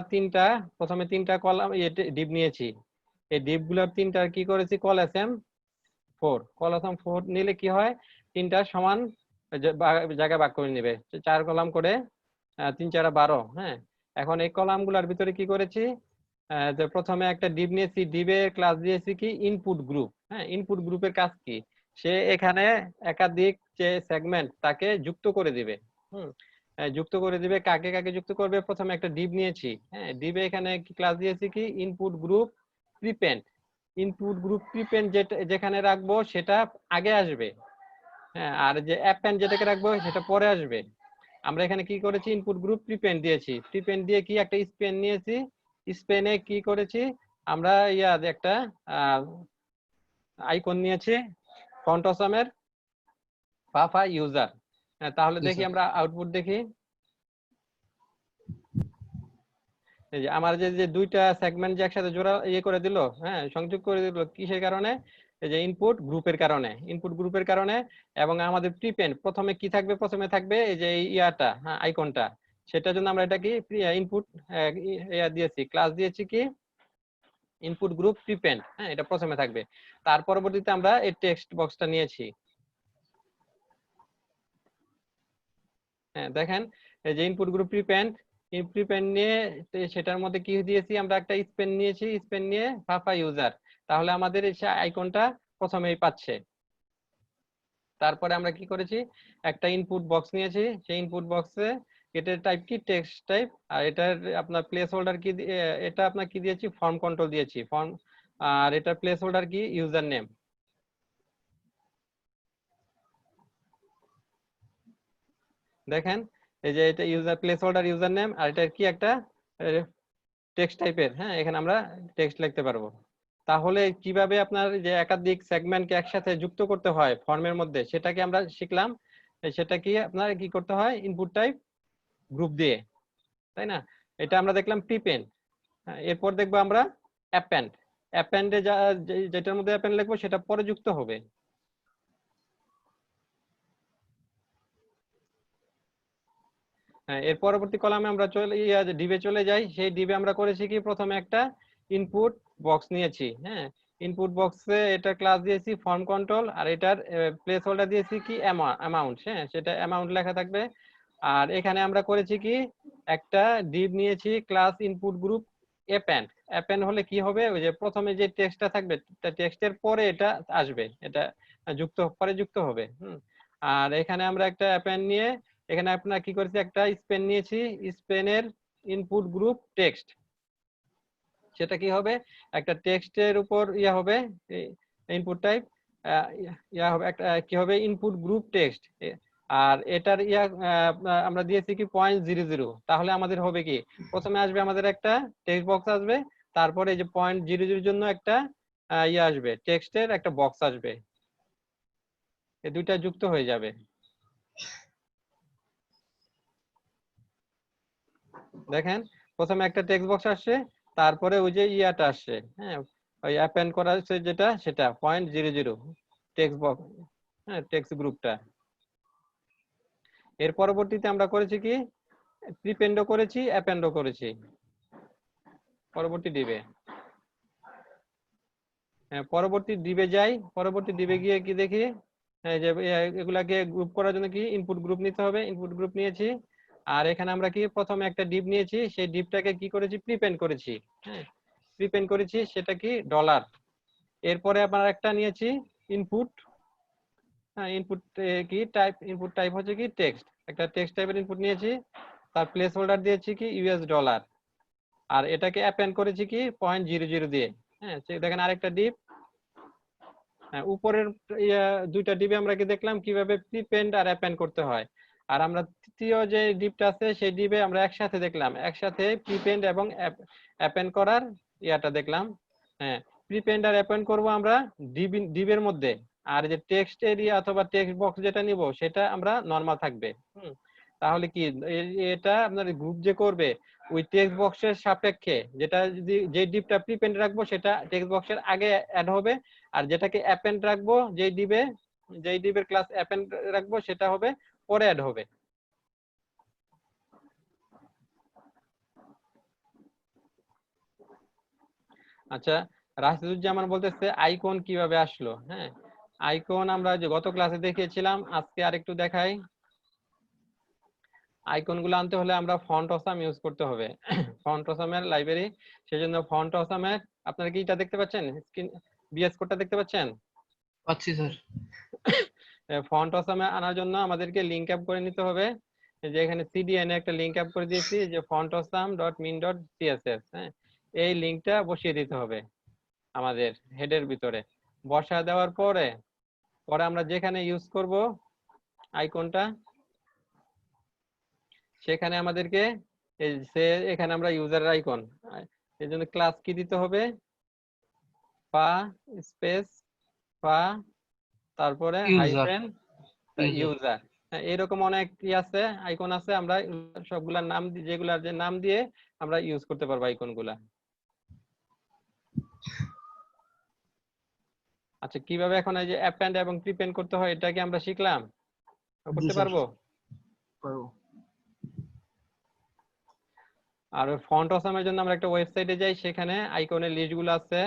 প্রথমে তিনটা কলাম ডিপ নিয়েছি। এই ডিপ গুলোর তিনটার কি করেছি কলাম 4 নিলে কি হয়, তিনটা সমান জায়গা ভাগ করে নেবে, 4 কলাম করে 3 4 12। হ্যাঁ, এখন এই কলাম গুলার ভিতরে কি করেছি, যে প্রথমে একটা ডিপ নিয়েছি, ডিপের ক্লাস দিয়েছি কি ইনপুট গ্রুপ। হ্যাঁ, ইনপুট গ্রুপের কাজ কি, সে এখানে একাধিক যে সেগমেন্ট তাকে যুক্ত করে দিবে। যুক্ত করে দিবে, কাকে কাকে যুক্ত করবে, প্রথমে একটা ডিপ নিয়েছি। হ্যাঁ, ডিপে এখানে কি ক্লাস দিয়েছি কি ইনপুট গ্রুপ প্রিপেন্ড। ইনপুট গ্রুপ প্রিপেন্ড যেখানে রাখবো সেটা আগে আসবে। হ্যাঁ, আর যে অ্যাপেন্ড যেটাকে রাখবো সেটা পরে আসবে। আমরা এখানে কি করেছি ইনপুট গ্রুপ প্রিপেন্ড দিয়েছি, প্রিপেন্ড দিয়ে কি একটা স্পেন নিয়েছি, স্পেনে কি করেছি আমরা একটা আইকন নিয়েছি ফন্ট অসামের ফাফা ইউজার। তাহলে দেখি আমরা আউটপুট দেখি। এই যে আমার যে দুইটা সেগমেন্ট যে একসাথে জোড়া করে দিল, হ্যাঁ সংযোগ করে দিল, কিসের কারণে, এই যে ইনপুট গ্রুপের কারণে। ইনপুট গ্রুপের কারণে। এবং আমাদের প্রিপেন্ড প্রথমে কি থাকবে, প্রথমে থাকবে এই যে হ্যাঁ আইকনটা, সেটার জন্য আমরা এটা কি ইনপুট দিয়েছি, ক্লাস দিয়েছি কি ইনপুট গ্রুপ প্রিপেন্ড। হ্যাঁ, এটা প্রথমে থাকবে। তার পরবর্তীতে আমরা এই টেক্সট বক্সটা নিয়েছি। হ্যাঁ, দেখেন এই যে ইনপুট গ্রুপ প্রিপেন্ড নিয়ে সেটার মধ্যে কি দিয়েছি আমরা একটা স্পেন নিয়েছি, স্পেন নিয়ে ফাফা ইউজার। তাহলে আমাদের এই আইকনটা প্রথমেই পাচ্ছে। তারপরে আমরা কি করেছি, একটা ইনপুট বক্স নিয়েছি, সেই ইনপুট বক্সে এটার টাইপ কি টেক্সট টাইপ, আর এটার আপনার প্লেস হোল্ডার কি, এটা আপনার কি দিয়েছি ফর্ম কন্ট্রোল দিয়েছি ফর্ম, আর এটার প্লেস হোল্ডার কি ইউজার নেম। দেখেন এই যে এটা user placeholder username, আর এটা কি একটা টেক্সট টাইপের। হ্যাঁ, এখানে আমরা টেক্সট লিখতে পারবো। তাহলে কিভাবে আপনার যে একাধিক সেগমেন্টকে একসাথে যুক্ত করতে হয় ফর্মের মধ্যে সেটাকে আমরা শিখলাম। সেটা কি আপনার কি করতে হয় ইনপুট টাইপ গ্রুপ দিয়ে, তাই না? এটা আমরা দেখলাম প্রিপেন্ড। এরপর দেখবো আমরা অ্যাপেন্ড। অ্যাপেন্ডে যেটার মধ্যে অ্যাপেন্ড লিখবো সেটা পরে যুক্ত হবে। হ্যাঁ, এর পরবর্তী কলামে আমরা ডিবে চলে যাই। সেই ডিবে আমরা করেছি কি প্রথমে একটা ইনপুট বক্স নিয়েছি। হ্যাঁ, ইনপুট বক্সে এটা ক্লাস দিয়েছি ফর্ম কন্ট্রোল, আর এটার প্লেস হোল্ডার দিয়েছি কি অ্যামাউন্ট। হ্যাঁ, সেটা অ্যামাউন্ট লেখা থাকবে। আর এখানে আমরা করেছি কি একটা ডিব নিয়েছি class input group append. Append হলে কি হবে, ওই যে প্রথমে যে টেক্সটটা থাকবে টেক্সটের পরে এটা আসবে, এটা যুক্ত হবে। আর এখানে আমরা একটা অ্যাপেন্ড নিয়ে এখানে আপনার কি করেছি একটা স্পেন নিয়েছি, স্পেনের ইনপুট গ্রুপ টেক্সট। সেটা কি হবে একটা টেক্সটের উপর হবে ইনপুট টাইপ হবে একটা কি হবে ইনপুট গ্রুপ টেক্সট। আর এটার আমরা দিয়েছি কি 0.00। তাহলে আমাদের হবে কি প্রথমে আসবে আমাদের একটা টেক্সট বক্স আসবে, তারপরে এই যে 0.00 জন্য একটা আসবে টেক্সটের একটা বক্স আসবে, এই দুইটা যুক্ত হয়ে যাবে। দেখেন প্রথমে একটা টেক্সট বক্স আসছে, তারপরে ওই যে আসছে। হ্যাঁ, ওই অ্যাপেন্ড করা হচ্ছে যেটা সেটা 0.00 টেক্সট বক্স। হ্যাঁ, টেক্সট গ্রুপটা। এর পরবর্তীতে আমরা করেছি কি প্রিপেন্ডও করেছি অ্যাপেন্ডও করেছি পরবর্তী ডিবে। পরবর্তী ডিবে যাই, পরবর্তী ডিবে গিয়ে কি দেখি, যে এগুলাকে গ্রুপ করার জন্য কি ইনপুট গ্রুপ নিতে হবে, ইনপুট গ্রুপ নিয়েছি। আর এখানে আমরা কি প্রথমে একটা ডিপ নিয়েছি, সেই ডিপটাকে কি করেছি, প্রিপেন্ড করেছি। হ্যাঁ, প্রিপেন্ড করেছি, সেটা কি ডলার। এরপরে আপনার একটা নিয়েছি ইনপুট। হ্যাঁ, ইনপুট কি টাইপ, ইনপুট টাইপ হচ্ছে কি টেক্সট, একটা টেক্সট টাইপের ইনপুট নিয়েছি। তার প্লেস হোল্ডার দিয়েছি কি ইউএস ডলার। আর এটাকে অ্যাপেন্ড করেছি কি 0.00 দিয়ে। হ্যাঁ, দেখেন আরেকটা ডিপ। হ্যাঁ, উপরের দুইটা ডিপে আমরা কি দেখলাম কিভাবে প্রিপেন্ড আর অ্যাপেন্ড করতে হয়। আর আমরা তৃতীয় যে ডিপটা আছে সেই ডিপে আমরা একসাথে দেখলাম, একসাথে প্রিপেন্ড এবং অ্যাপেন্ড করার ইয়াটা দেখলাম। হ্যাঁ, প্রিপেন্ড আর অ্যাপেন্ড করব আমরা ডিবের মধ্যে। আর যে টেক্সট এরিয়া অথবা টেক্সট বক্স যেটা নিব সেটা আমরা নরমাল থাকবে। তাহলে কি এটা আপনার গ্রুপ যে করবে ওই টেক্সট বক্সের সাপেক্ষে, যেটা যদি যে ডিপটা প্রিপেন্ড রাখবো সেটা টেক্সট বক্সের আগে অ্যাড হবে, আর যেটাকে অ্যাপেন্ড রাখবো যেই ডিবের ক্লাস অ্যাপেন্ড রাখবো সেটা হবে পরে অ্যাড হবে। আচ্ছা, রাশিদুজ্জামান বলতেছে আইকন কিভাবে আসলো। হ্যাঁ, আইকন আমরা যে গত ক্লাসে দেখিয়েছিলাম, আজকে আরেকটু দেখাই। আইকন গুলো আনতে হলে আমরা ফন্ট অসাম ইউজ করতে হবে। ফন্ট অসামের লাইব্রেরি, সেজন্য ফন্ট অসামের আপনারা কি এটা দেখতে পাচ্ছেন, স্ক্রিন বিএস কোডটা দেখতে পাচ্ছেন? পাচ্ছি স্যার। ফন্ট অসামে আনার জন্য আমাদেরকে লিংক আপ করে নিতে হবে। যে এখানে সিডিএন একটা লিংক আপ করে দিয়েছি, যে fontosam.min.css। হ্যাঁ, এই লিংকটা বসিয়ে দিতে হবে আমাদের হেডের ভিতরে। বসা দেওয়ার পরে পরে আমরা যেখানে ইউজ করব আইকনটা, সেখানে আমাদেরকে এখানে আমরা ইউজারের আইকন, এর জন্য ক্লাস কি দিতে হবে, পা স্পেস পা তারপরে হাইফেন ইউজার। এরকম অনেক ই আছে, আইকন আছে, আমরা সবগুলার নাম যেগুলার যে নাম দিয়ে আমরা ইউজ করতে পারবো আইকন গুলা। আচ্ছা, কিভাবে এখন এই যে অ্যাপেন্ড এবং প্রিপেন্ড করতে হয় এটা কি আমরা শিখলাম, করতে পারবো? আর ফন্ট অসামের জন্য আমরা একটা ওয়েবসাইটে যাই, সেখানে আইকনের লিস্ট গুলো আছে।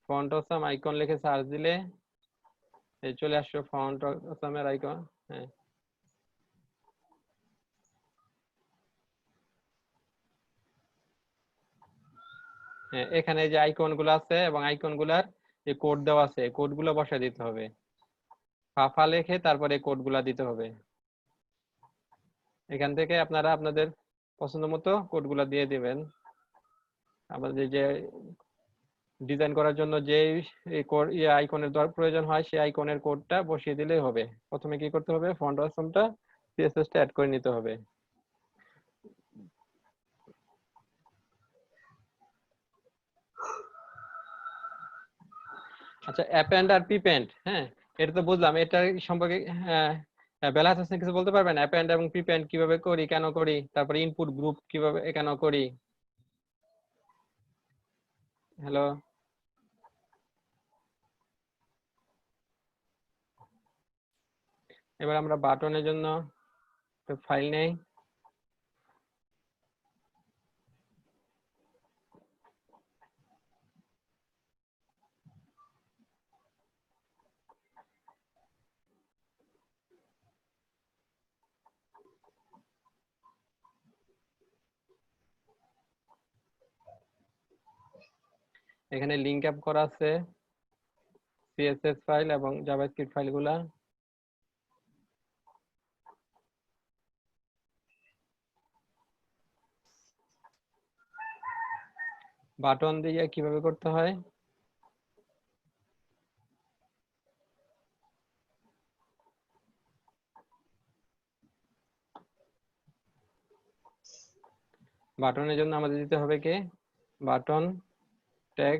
ফন্ট অসাম আইকন লিখে সার্চ দিলে এই চলে আসলো ফন্ট অসামের আইকন। হ্যাঁ, এখানে যে আইকন গুলো আছে এবং আইকন গুলার যে কোড দেওয়া আছে, কোড গুলো বসায় দিতে হবে। ফাফা লিখে তারপরে কোড গুলা দিতে হবে। এখান থেকে আপনারা আপনাদের পছন্দ মতো কোড গুলা দিয়ে দিবেন। আমাদের যে ডিজাইন করার জন্য যে আইকনের প্রয়োজন হয় সেই আইকনের কোডটা বসিয়ে দিলেই হবে। প্রথমে কি করতে হবে, ফন্ট অসামটা সিএসএস টা অ্যাড করে নিতে হবে। আচ্ছা, অ্যাপেন্ড আর প্রিপেন্ড, হ্যাঁ এটা তো বুঝলাম, এটা সম্পর্কে বেলায়েত হোসেন কিছু বলতে পারবেন? অ্যাপেন্ড এবং প্রিপেন্ড কিভাবে করি, কেন করি, তারপরে ইনপুট গ্রুপ কিভাবে কেন করি? হ্যালো, এবার আমরা বাটনের জন্য ফাইল নেই। এখানে লিংক আপ করা আছে সিএসএস ফাইল এবং জাভাস্ক্রিপ্ট ফাইলগুলা। বাটন দিয়ে কিভাবে করতে হয়, বাটনের জন্য আমাদের দিতে হবে কি বাটন ট্যাগ,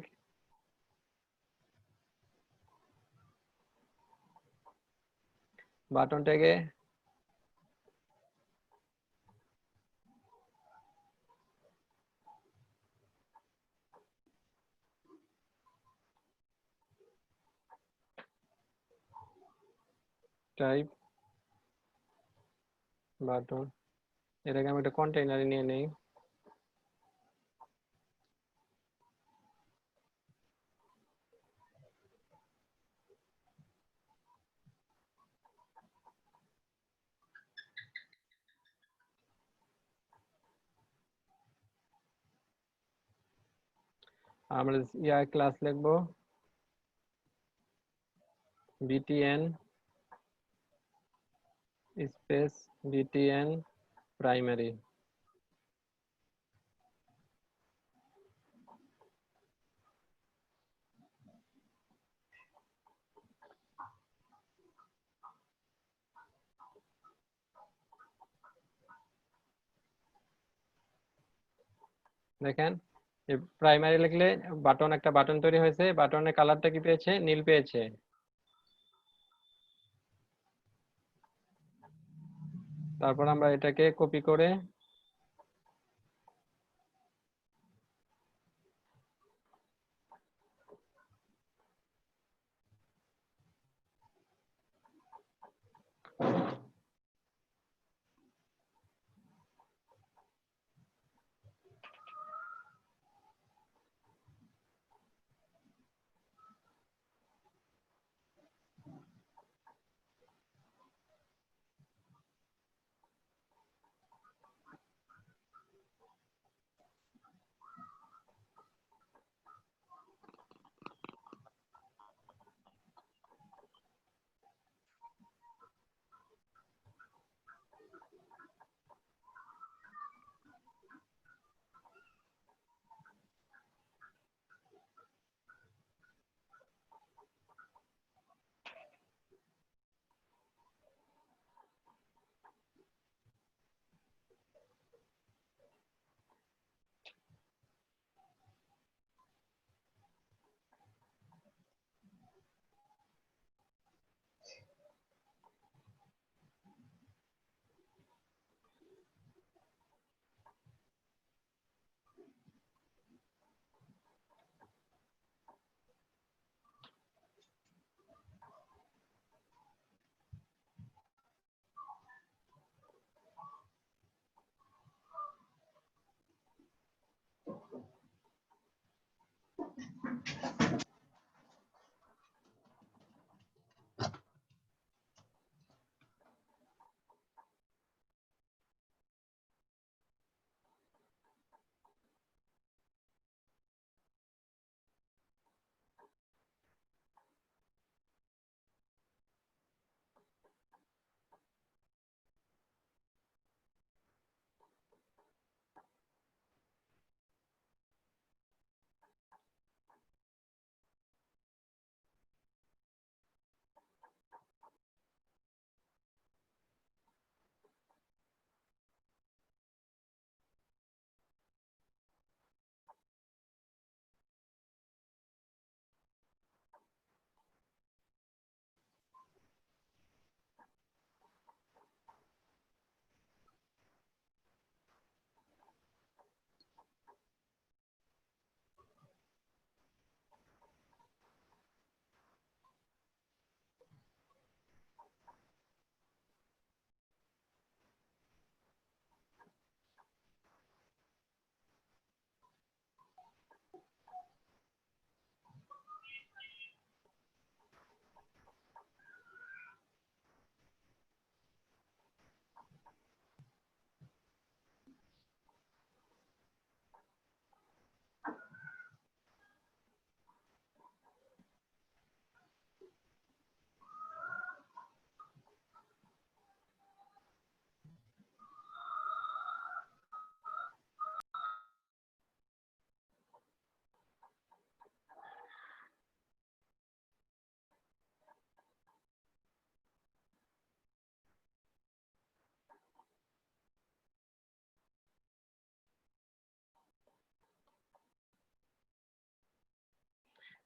বাটন ট্যাগে টাইপ বাটন, এটাকে আমি একটা কন্টেইনারে নিয়ে নেই। আমরা ক্লাস লিখবো btn স্পেস btn প্রাইমারি। দেখেন প্রাইমারি লিখলে বাটন, একটা বাটন তৈরি হয়েছে, বাটনের কালারটা কি পেয়েছে, নীল পেয়েছে। তারপর আমরা এটাকে কপি করে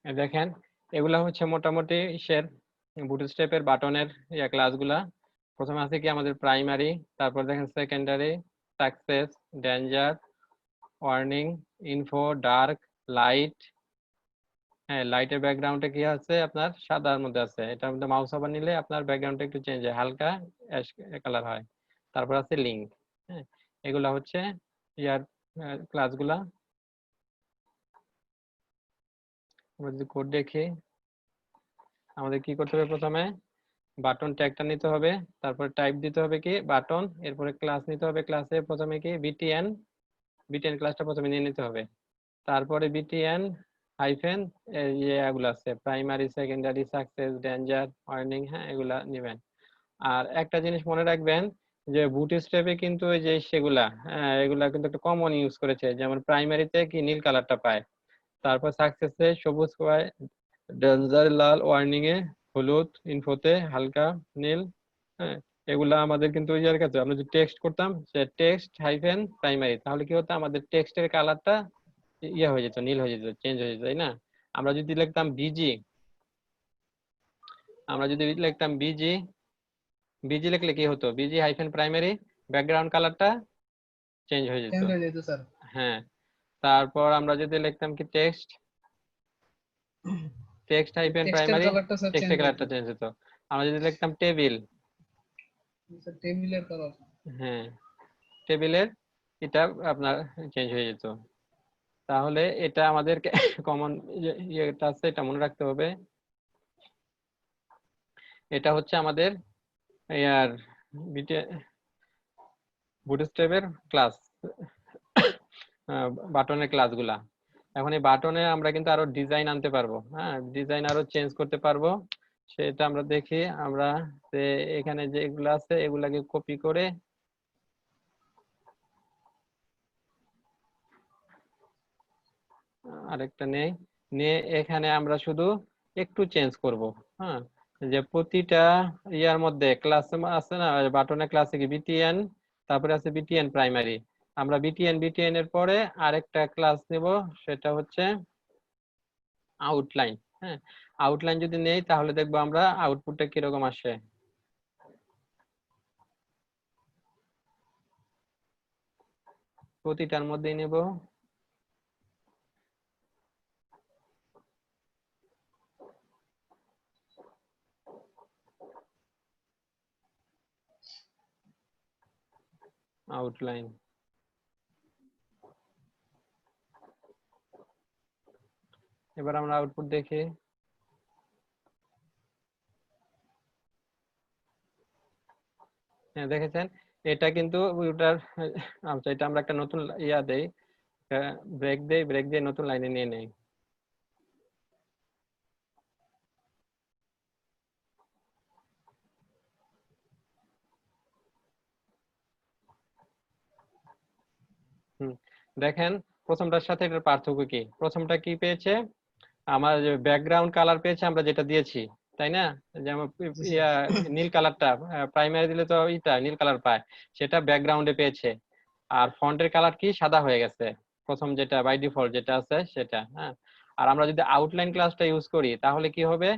দেখেন এগুলা হচ্ছে মোটামুটি ইসের বুটস্ট্র্যাপের বাটনের ক্লাসগুলা। প্রথমে আছে কি আমাদের প্রাইমারি, তারপর দেখেন secondary, success, danger, warning, info, dark, light হ্যাঁ, লাইটের ব্যাকগ্রাউন্ডে কি আছে আপনার সাদার মধ্যে আছে, এটার মধ্যে মাউস ওভার নিলে আপনার ব্যাকগ্রাউন্ডটা একটু চেঞ্জ হয়, হালকা অ্যাশ কালার হয়। তারপর আছে লিঙ্ক। হ্যাঁ, এগুলা হচ্ছে ইয়ার ক্লাসগুলা। আমরা যদি কোড দেখি, আমাদের কি করতে হবে, প্রথমে বাটন ট্যাগটা নিতে হবে, তারপর টাইপ দিতে হবে কি বাটন, এরপরে ক্লাস নিতে হবে, ক্লাসে প্রথমে কি বিটিএন, বিটিএন ক্লাসটা প্রথমে নিয়ে নিতে হবে, তারপরে বিটিএন হাইফেন এগুলো আছে primary, secondary, success, danger, warning, হ্যাঁ এগুলা নেবেন। আর একটা জিনিস মনে রাখবেন যে বুটস্ট্র্যাপে কিন্তু ওই যে সেগুলা এগুলা কিন্তু একটা কমন ইউজ করেছে, যেমন প্রাইমারিতে কি নীল কালারটা পায়, তারপর সাকসেসে সবুজ পায়, ডেঞ্জার লাল, ওয়ার্নিং এ হলুদ, ইনফোতে হালকা নীল। হ্যাঁ, এগুলা আমাদের কিন্তু ওই ইয়ার কাছে আমরা যদি টেক্সট করতাম সে টেক্সট হাইফেন প্রাইমারি, তাহলে কি হতো আমাদের টেক্সটের কালারটা ইয়ে হয়ে যেত, নীল হয়ে যেত, চেঞ্জ হয়ে যেত, তাই না? আমরা যদি লিখতাম বিজি, আমরা যদি লিখতাম বিজি, বিজি লিখলে কি হতো, বিজি হাইফেন প্রাইমারি, ব্যাকগ্রাউন্ড কালারটা চেঞ্জ হয়ে যেত। হ্যাঁ, তারপর আমরা যদি লিখতাম কি টেক্সট, টেক্সট হাইফেন প্রাইমারি, টেক্সটের কালারটা চেঞ্জ হতো। আমরা যদি লিখতাম টেবিল, টেবিলের কালার, হ্যাঁ টেবিলের এটা আপনার চেঞ্জ হয়ে যেত। তাহলে এটা আমাদের কমন ইয়েটা আছে, এটা মনে রাখতে হবে। এটা হচ্ছে আমাদের ইয়ার বুটস্ট্র্যাপের ক্লাস, বাটনের ক্লাসগুলা। এখন এই বাটনে আমরা কিন্তু আরো ডিজাইন আনতে পারবো, হ্যাঁ ডিজাইন আরো চেঞ্জ করতে পারবো, সেটা আমরা দেখি। আমরা যে এখানে যেগুলো আছে এগুলাকে কপি করে আরেকটা নেই, নিয়ে এখানে আমরা শুধু একটু চেঞ্জ করব। হ্যাঁ, যে প্রতিটা ইয়ার মধ্যে ক্লাস আছে না বাটনের ক্লাসে কি বিটিএন, তারপরে আছে বিটিএন প্রাইমারি, আমরা বিটিএন এর পরে আরেকটা ক্লাস নেব, সেটা হচ্ছে আউটলাইন। হ্যাঁ, আউটলাইন যদি নেই তাহলে দেখবো আমরা আউটপুটটা কিরকম আসে। প্রতিটার মধ্যেই নেব। আউটলাইন, এবার আমরা আউটপুট দেখি। হ্যাঁ দেখেছেন, এটা কিন্তু ওটার, আচ্ছা এটা আমরা একটা নতুন ইয়া দেই, ব্রেক দেই, ব্রেক দিয়ে নতুন লাইনে নিয়ে নেই। দেখেন প্রথমটার সাথে এটার পার্থক্য কি, প্রথমটা কি পেয়েছে, আমার ব্যাকগ্রাউন্ড কালার পেয়েছে আমরা যেটা দিয়েছি, তাই না? যেমন ইয়া নীল কালারটা প্রাইমারি দিলে তো এটা নীল কালার পায়, সেটা ব্যাকগ্রাউন্ডে পেয়েছে। আর ফন্টের কালার কি সাদা হয়ে গেছে, প্রথম যেটা বাই ডিফল্ট যেটা আছে সেটা। হ্যাঁ, আর আমরা যদি আউটলাইন ক্লাসটা ইউজ করি তাহলে কি হবে,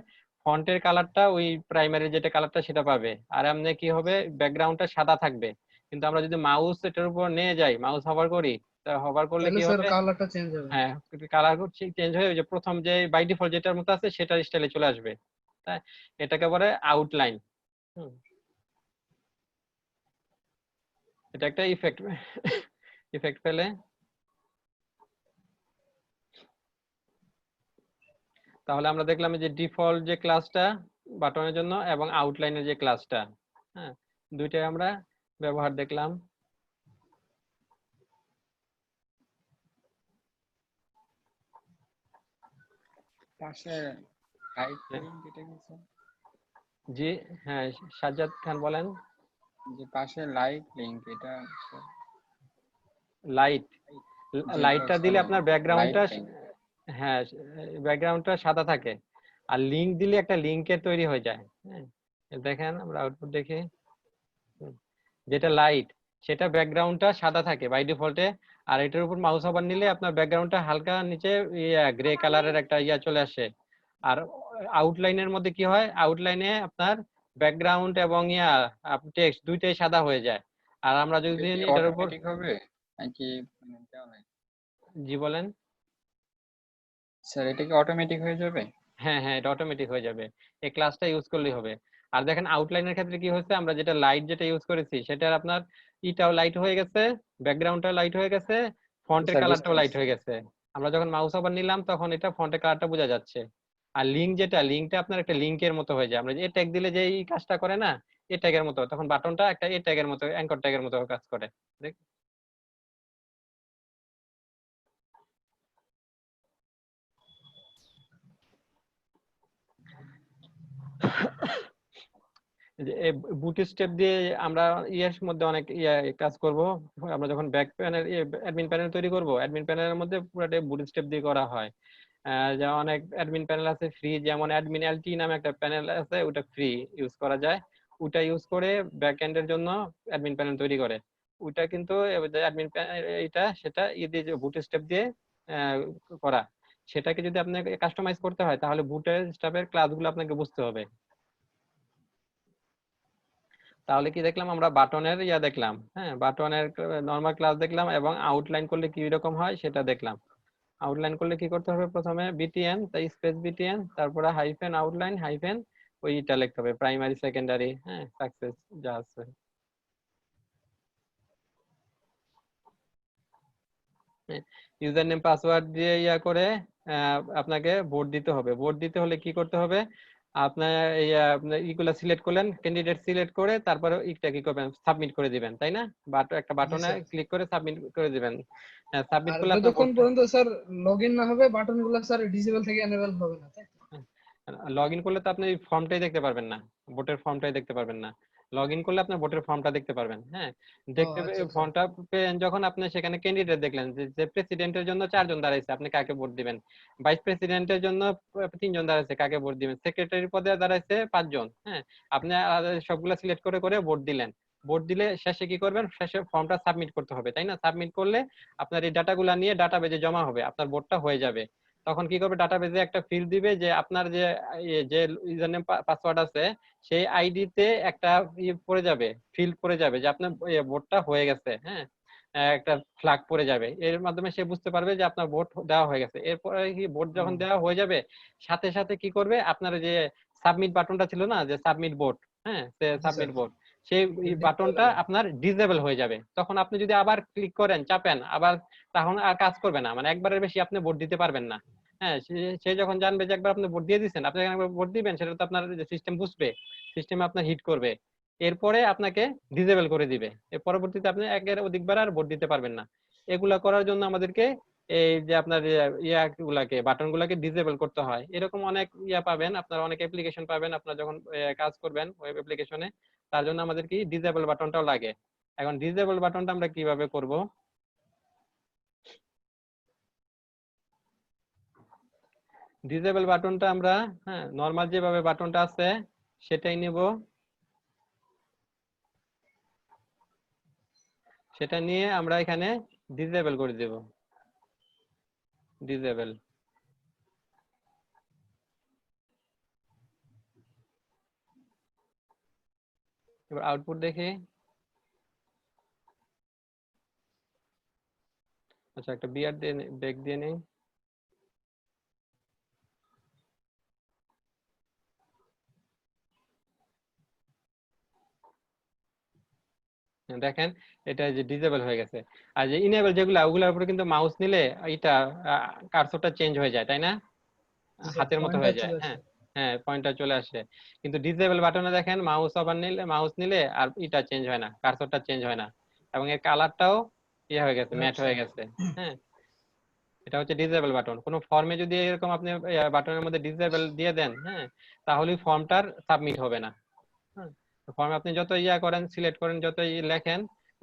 ফন্টের কালারটা ওই প্রাইমারি যেটা কালারটা সেটা পাবে, আর এমনি কি হবে ব্যাকগ্রাউন্ডটা সাদা থাকবে। কিন্তু আমরা যদি মাউস এটার উপর নিয়ে যাই, মাউস হভার করি, হভার করলে কি হবে, কালারটা চেঞ্জ হবে। হ্যাঁ কালার চেঞ্জ হয়ে ওই যে প্রথম যে বাই ডিফল্ট যেটার মতো আছে সেটার স্টাইলে চলে আসবে। তাই এটাকে বলে আউটলাইন। এটা একটা ইফেক্ট, ইফেক্ট ফেলে। তাহলে আমরা দেখলাম যে ডিফল্ট যে ক্লাসটা বাটনের জন্য এবং আউটলাইনের যে ক্লাসটা, হ্যাঁ দুইটাই আমরা ব্যবহার দেখলাম। পাশে লাইট লিংক এটা কি স্যার? জি হ্যাঁ, সাজ্জাদ খান বলেন। যে পাশে লাইট লিংক এটা স্যার? লাইট, জি, লাইটটা দিলে sorry, আপনার লাইট ব্যাকগ্রাউন্ডটা, লিংক। হ্যাঁ ব্যাকগ্রাউন্ডটা সাদা থাকে, আর লিংক দিলে একটা লিংকের তৈরি হয়ে যায়। হ্যাঁ, দেখেন আমরা আউটপুট দেখি, যেটা লাইট সেটা ব্যাকগ্রাউন্ডটা সাদা থাকে বাই ডিফল্টে, আর এটার উপর মাউস ওভার নিলে আপনার ব্যাকগ্রাউন্ডটা হালকা নিচে গ্রে কালারের একটা ইয়া চলে আসে। আর আউটলাইনের মধ্যে কি হয়, আউটলাইনে আপনার ব্যাকগ্রাউন্ড এবং টেক্সট দুইটাই সাদা হয়ে যায়। আর আমরা যদি এটার উপর, অটোমেটিক হবে নাকি দেওয়া লাগে? জি বলেন। স্যার এটা কি অটোমেটিক হয়ে যাবে? হ্যাঁ হ্যাঁ, এটা অটোমেটিক হয়ে যাবে, এই ক্লাসটা ইউজ করলেই হবে। আর দেখেন আউটলাইনের ক্ষেত্রে কি হচ্ছে, আমরা যেটা লাইট যেটা ইউজ করেছি সেটা আপনার ইটাও লাইট হয়ে গেছে, ব্যাকগ্রাউন্ডটাও লাইট হয়ে গেছে, ফন্টের স্যার বুঝতে কালারটাও লাইট পারছি। হয়ে গেছে। আমরা যখন মাউস ওভার নিলাম তখন এটা ফন্টের কালারটা বোঝা যাচ্ছে। আর লিঙ্কটা আপনার একটা লিঙ্কের মতো হয়ে যায়, আমরা যে ট্যাগ দিলে যে এই কাজটা করে না, এ ট্যাগের মতো, তখন বাটনটা একটা এ ট্যাগের মতো, অ্যাঙ্কর ট্যাগের মতো কাজ করে। দেখ, বুট স্টেপ দিয়ে আমরা ইয়ের মধ্যে অনেক কাজ করব। আমরা যখন ব্যাক প্যানেল অ্যাডমিন প্যানেল তৈরি করব, অ্যাডমিন প্যানেলের মধ্যে পুরোটাই বুট স্টেপ দিয়ে করা হয়। যা অনেক অ্যাডমিন প্যানেল আছে ফ্রি, যেমন অ্যাডমিন এলটি নামে একটা প্যানেল আছে, ওটা ফ্রি ইউজ করা যায়। ওটা ইউজ করে ব্যাক এন্ডের জন্য অ্যাডমিন প্যানেল তৈরি করে। ওটা কিন্তু অ্যাডমিন এটা সেটা দিয়ে বুট স্টেপ দিয়ে আহ, করা। সেটাকে যদি আপনাকে কাস্টমাইজ করতে হয় তাহলে বুট স্টেপের ক্লাসগুলো আপনাকে বুঝতে হবে। তাহলে কি দেখলাম আমরা, বাটনের দেখলাম, হ্যাঁ বাটনের নরমাল ক্লাস দেখলাম, এবং আউটলাইন করলে কি রকম হয় সেটা দেখলাম। আউটলাইন করলে কি করতে হবে, প্রথমে বিটিএন, তাই স্পেস বিটিএন, তারপরে হাইফেন আউটলাইন হাইফেন ওইটা লিখতে হবে, প্রাইমারি সেকেন্ডারি, হ্যাঁ সাকসেস যা আছে। ইউজার নেম পাসওয়ার্ড দিয়ে করে আপনাকে ভোট দিতে হবে। ভোট দিতে হলে কি করতে হবে, আপনার আপনার ইগুলা সিলেক্ট করলেন, ক্যান্ডিডেট সিলেক্ট করে তারপরে ইটা কি করবেন, সাবমিট করে দিবেন, তাই না? একটা জি বাটনে স্যার। ক্লিক করে সাবমিট করে দিবেন। সাবমিট আর করলে আপনার যতক্ষণ ভোটটা, পর্যন্ত স্যার লগ ইন না হবে বাটন গুলো স্যার ডিসেবল থেকে এনেবল হবে না, তাই তো? লগ ইন করলে তো আপনি ফর্মটাই দেখতে পারবেন না, ভোটের ফর্মটাই দেখতে পারবেন না। লগ ইন করলে আপনার ভোটের ফর্মটা দেখতে পারবেন, হ্যাঁ ও দেখতে আচ্ছা আচ্ছা। ফর্মটা যখন আপনি সেখানে ক্যান্ডিডেট দেখলেন যে প্রেসিডেন্টের জন্য 4 জন দাঁড়াইছে, আপনি কাকে ভোট দিবেন? ভাইস প্রেসিডেন্টের জন্য 3 জন দাঁড়াইছে, কাকে ভোট দিবেন? সেক্রেটারি পদে দাঁড়াইছে 5 জন, হ্যাঁ আপনি সবগুলা সিলেক্ট করে করে ভোট দিলেন। ভোট দিলে শেষে কি করবেন, শেষে ফর্মটা সাবমিট করতে হবে, তাই না? সাবমিট করলে আপনার এই ডাটাগুলা নিয়ে ডাটাবেজে জমা হবে, আপনার ভোটটা হয়ে যাবে। তখন কি করবে, ডাটাবেজে একটা ফিল্ড দিবে যে আপনার যে ইউজার নেম পাসওয়ার্ড আছে সেই আইডিতে একটা পড়ে যাবে, ফিল্ড পড়ে যাবে যে আপনার ভোটটা হয়ে গেছে, হ্যাঁ একটা ফ্ল্যাগ পড়ে যাবে, এর মাধ্যমে সে বুঝতে পারবে যে আপনার ভোট দেওয়া হয়ে গেছে। এরপরে কি ভোট যখন দেওয়া হয়ে যাবে, সাথে সাথে কি করবে, আপনার যে সাবমিট বাটনটা ছিল না, যে সাবমিট ভোট, হ্যাঁ জি স্যার। সাবমিট ভোট, সেই ডিসেবল বাটনটা হবে। আপনার ডিসেবল হয়ে যাবে। তখন আপনি যদি আবার ক্লিক করেন, চাপেন আবার, তখন আর কাজ করবে না, মানে একবারের বেশি আপনি ভোট দিতে পারবেন না। হ্যাঁ সে যখন জানবে যে একবার আপনি ভোট দিয়ে দিচ্ছেন, আপনি একবার ভোট দিবেন, সেটা তো আপনার সিস্টেম বুঝবে, সিস্টেমে আপনার হিট করবে, এরপরে আপনাকে ডিসেবল করে দিবে। এর পরবর্তীতে আপনি একের অধিকবার আর ভোট দিতে পারবেন না। এগুলা করার জন্য আমাদেরকে এই যে আপনার বাটন গুলাকে ডিসেবল করতে হয়। এরকম অনেক পাবেন, আপনার অনেক অ্যাপ্লিকেশন পাবেন আপনার যখন কাজ করবেন ওয়েব অ্যাপ্লিকেশনে, তার জন্য আমাদের কি ডিসেবল বাটনটাও লাগে। এখন ডিসেবল বাটনটা আমরা কিভাবে করব, ডিসেবল বাটনটা আমরা, হ্যাঁ নর্মাল যেভাবে বাটনটা আছে সেটাই নিব, সেটা নিয়ে আমরা এখানে ডিসেবল করে দেব, ডিসেবল। এবার আউটপুট দেখি। আচ্ছা একটা বিয়ার দিয়ে ব্রেক দিয়ে নেই। দেখেন এটা যে ডিসেবল হয়ে গেছে। আর যে ইনেবল যেগুলা, ওগুলোর উপরে কিন্তু মাউস নিলে এটা কার্সরটা চেঞ্জ হয়ে যায়, তাই না? জি স্যার, হাতের মতো পয়েন্টার হয়ে যায়, চলে আসে। হ্যাঁ হ্যাঁ পয়েন্টার চলে আসে। কিন্তু ডিসেবল বাটনে দেখেন মাউস ওভার নিলে, মাউস নিলে আর এটা চেঞ্জ হয় না, কার্সরটা চেঞ্জ হয় না, এবং এর কালারটাও হয়ে গেছে, ম্যাট আচ্ছা। হয়ে গেছে। হ্যাঁ এটা হচ্ছে ডিসেবল বাটন। কোনো ফর্মে যদি এরকম আপনি বাটনের মধ্যে ডিসেবল দিয়ে দেন, হ্যাঁ তাহলে ফর্মটার সাবমিট হবে না। হ্যাঁ ফর্মে আপনি যত করেন, সিলেক্ট করেন, যত লেখেন,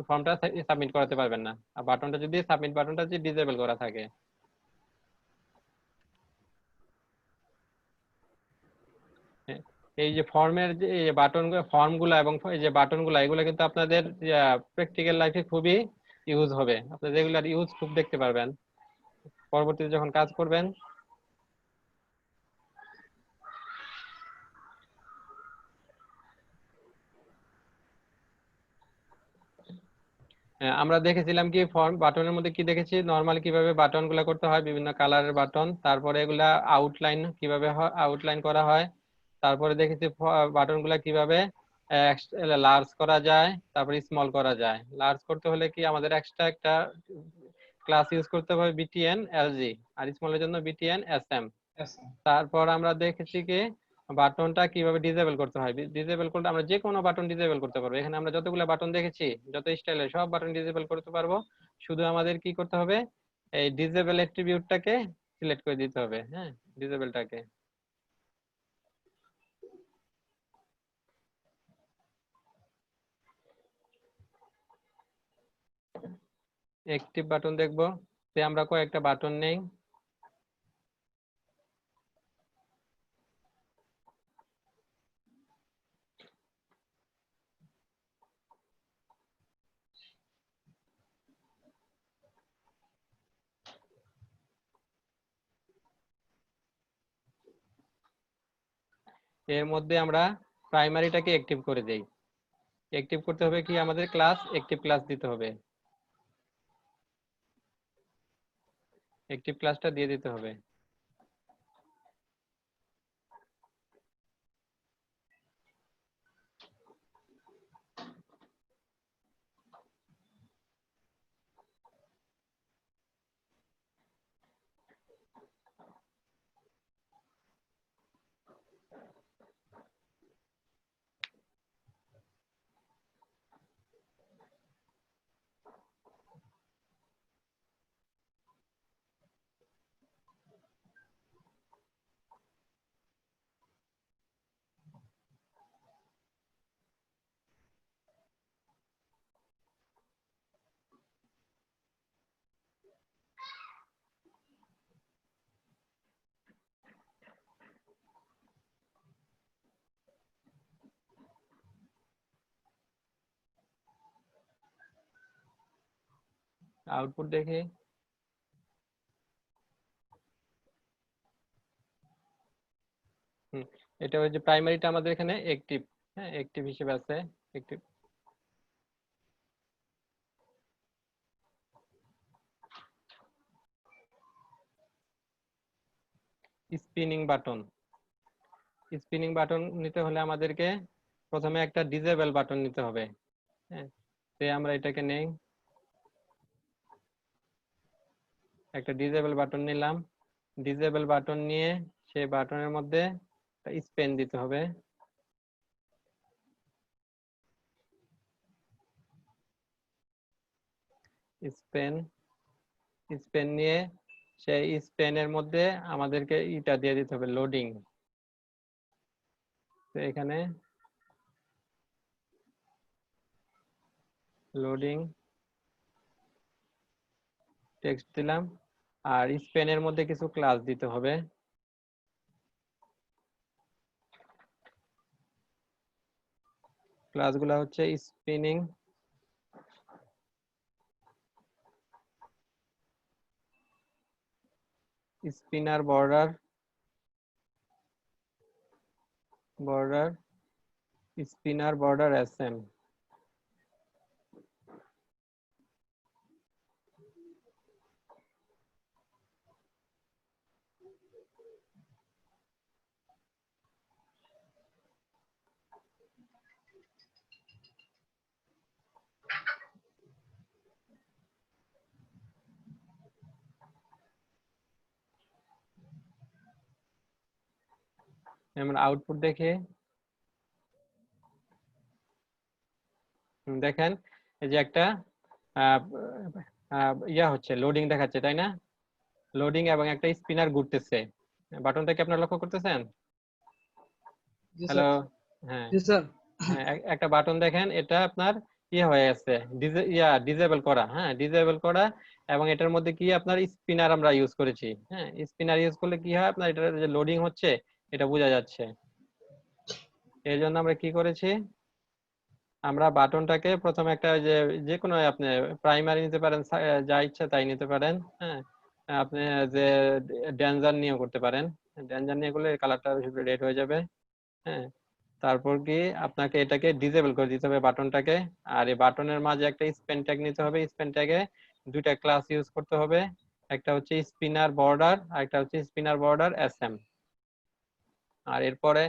ফর্মটা সাবমিট করাতে পারবেন না। আর বাটনটা যদি সাবমিট বাটনটা যদি ডিসেবল করা থাকে, হ্যাঁ, এই যে ফর্মের যে বাটন ফর্ম গুলা এবং এই যে বাটন গুলা, এগুলো কিন্তু আপনাদের প্র্যাকটিক্যাল লাইফে খুবই ইউজ হবে, আপনাদের এগুলার ইউজ খুব দেখতে পারবেন পরবর্তীতে যখন কাজ করবেন। আমরা দেখেছিলাম কি ফর্ম বাটনের মধ্যে কি দেখেছি, নরমালি কিভাবে বাটন গুলা করতে হয়, বিভিন্ন কালারের বাটন, তারপরে এগুলা আউটলাইন কিভাবে আউটলাইন করা হয়, তারপরে দেখেছি বাটন গুলা কিভাবে লার্জ করা যায়, তারপরে স্মল করা যায়। লার্জ করতে হলে কি আমাদের এক্সট্রা একটা ক্লাস ইউজ করতে হবে বিটিএন এলজি, আর স্মলের জন্য বিটিএন এসএম। তারপর আমরা দেখেছি কি বাটনটা কিভাবে ডিসেবল করতে হয়। ডিসেবল করতে আমরা যে কোনো বাটন ডিসেবল করতে পারবো। এখানে আমরা যতগুলো বাটন দেখেছি, যত স্টাইলের সব বাটন ডিসেবল করতে পারবো। শুধু আমাদের কি করতে হবে, এই ডিসেবল অ্যাট্রিবিউটটাকে সিলেক্ট করে দিতে হবে। হ্যাঁ, ডিসেবলটাকে। অ্যাক্টিভ বাটন দেখবো, তে আমরা কয়েকটা বাটন নেই। এর মধ্যে আমরা প্রাইমারিটাকে অ্যাক্টিভ করে দেই। অ্যাক্টিভ করতে হবে কি আমাদের ক্লাস অ্যাক্টিভ ক্লাস দিতে হবে, অ্যাক্টিভ ক্লাসটা দিয়ে দিতে হবে। আউটপুট দেখি। এটা ওই যে প্রাইমারিটা আমাদের এখানে অ্যাক্টিভ, হ্যাঁ অ্যাক্টিভ হিসেবে আছে। Active spinning button, spinning button নিতে হলে আমাদেরকে প্রথমে একটা ডিসেবল বাটন নিতে হবে। হ্যাঁ, তো আমরা এটাকে নেই, একটা ডিসেবল বাটন নিলাম। ডিসেবল বাটন নিয়ে সেই বাটনের মধ্যে স্পেন দিতে হবে। স্পেন, স্পেন নিয়ে সেই স্পেনের মধ্যে আমাদেরকে ইটা দিয়ে দিতে হবে, লোডিং। তো এখানে লোডিং টেক্সট দিলাম, আর স্পেনের মধ্যে কিছু ক্লাস দিতে হবে। ক্লাসগুলো হচ্ছে spinning, spinner border, border spinner border SM. আমরা আউটপুট দেখি, দেখেন এই যে একটা ইয়া হচ্ছে, লোডিং দেখাচ্ছে তাই না, লোডিং এবং একটা স্পিনার ঘুরতেছে। বাটনটা কি আপনারা লক্ষ্য করতেছেন? হ্যালো, হ্যাঁ একটা বাটন দেখেন, এটা আপনার ইয়ে হয়ে গেছে, ডিসেবল করা। হ্যাঁ, ডিসেবল করা, এবং এটার মধ্যে কি আপনার স্পিনার আমরা ইউজ করেছি। হ্যাঁ, স্পিনার ইউজ করলে কি হয়, আপনার এটার যে লোডিং হচ্ছে এটা বোঝা যাচ্ছে। এর জন্য আমরা কি করেছি, আমরা বাটনটাকে প্রথমে একটা যে যে কোনো আপনি প্রাইমারি নিতে পারেন, যা ইচ্ছা তাই নিতে পারেন। হ্যাঁ, আপনি যে ড্যাঞ্জার নিয়েও করতে পারেন, ড্যাঞ্জার নিয়ে করলে কালারটা রেড হয়ে যাবে। হ্যাঁ, তারপর কি আপনাকে এটাকে ডিসেবল করে দিতে হবে বাটনটাকে। আর এই বাটনের মাঝে একটা স্পেন ট্যাগ নিতে হবে। স্পেন ট্যাগে দুইটা ক্লাস ইউজ করতে হবে, একটা হচ্ছে স্পিনার বর্ডার আর একটা হচ্ছে স্পিনার বর্ডার এসএম। আর এরপরে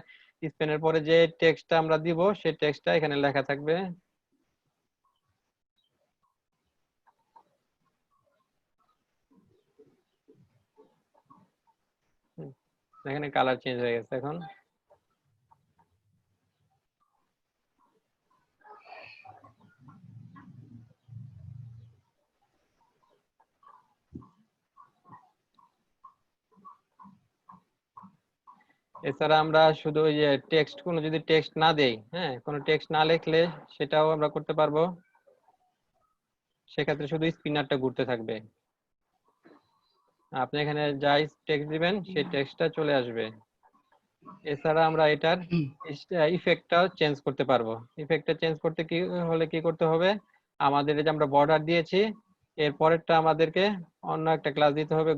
স্পেনের পরে যে টেক্সটটা আমরা দিব সেই টেক্সটটা এখানে লেখা থাকবে। এখানে কালার চেঞ্জ হয়ে গেছে এখন। এছাড়া আমরা শুধু ওই যে টেক্সট, কোনো যদি টেক্সট না দেই, হ্যাঁ, কোনো টেক্সট না লিখলে সেটাও আমরা করতে পারবো। সেক্ষেত্রে শুধু স্পিনারটা ঘুরতে থাকবে। আপনি এখানে যা টেক্সট দিবেন সেই টেক্সটটা চলে আসবে। এছাড়া আমরা এটার ইফেক্টটাও চেঞ্জ করতে পারবো। ইফেক্টটা চেঞ্জ করতে কি হলে কি করতে হবে, আমাদের এই যে আমরা বর্ডার দিয়েছি এর পরেরটা আমাদেরকে অন্য একটা ক্লাস দিতে হবে।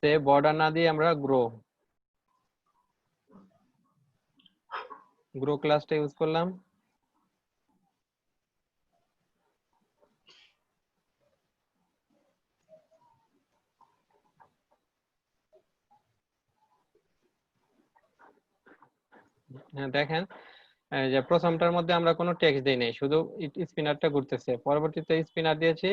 সে বর্ডার না দিয়ে আমরা গ্রো ক্লাসটা ইউজ করলাম। হ্যাঁ দেখেন, এই যে প্রথমটার মধ্যে আমরা কোনো টেক্সট দেই নাই, শুধু স্পিনারটা ঘুরতেছে। পরবর্তীতে স্পিনার দিয়েছি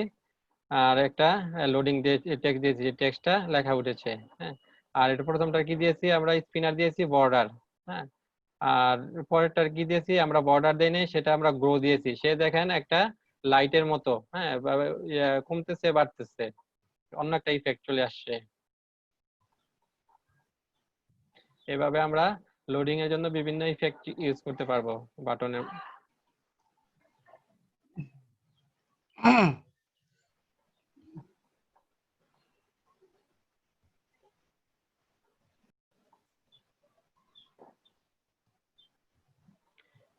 আর একটা লোডিং দিয়ে টেক্সট দিয়েছি, যে টেক্সটটা লেখা উঠেছে। হ্যাঁ, আর এটা প্রথমটা কি দিয়েছি আমরা, স্পিনার দিয়েছি বর্ডার। হ্যাঁ, আর পরেরটার কি দিয়েছি আমরা, বর্ডার দেই নাই, সেটা আমরা গ্রো দিয়েছি। সে দেখেন একটা লাইটের মতো, হ্যাঁ, কমতেছে বাড়তেছে, অন্য একটা ইফেক্ট চলে আসছে। এভাবে আমরা লোডিং এর জন্য বিভিন্ন ইফেক্ট ইউজ করতে পারবো বাটনের।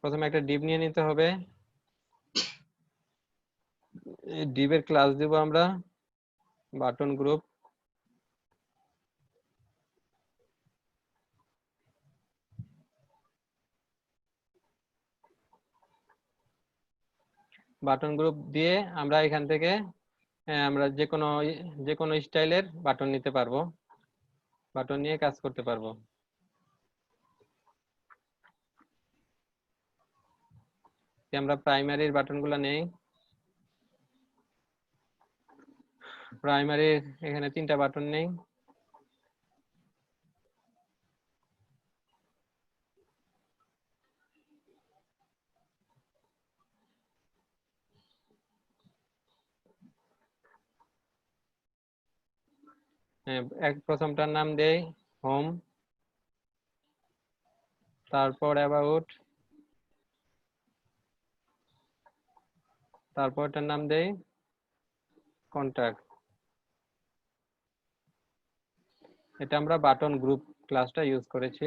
প্রথমে একটা ডিভ নিয়ে নিতে হবে। এই ডিভের ক্লাস দিব আমরা বাটন গ্রুপ। বাটন গ্রুপ দিয়ে আমরা এখান থেকে আমরা যে কোনো স্টাইলের বাটন নিতে পারবো, বাটন নিয়ে কাজ করতে পারবো। আমরা প্রাইমারির বাটনগুলো নেই। প্রাইমারির এখানে 3টা বাটন নেই। প্রথমটার নাম দেই হোম, তারপর অ্যাবাউট, তারপর এটার নাম দেই কন্টাক্ট। এটা আমরা বাটন গ্রুপ ক্লাসটা ইউজ করেছি।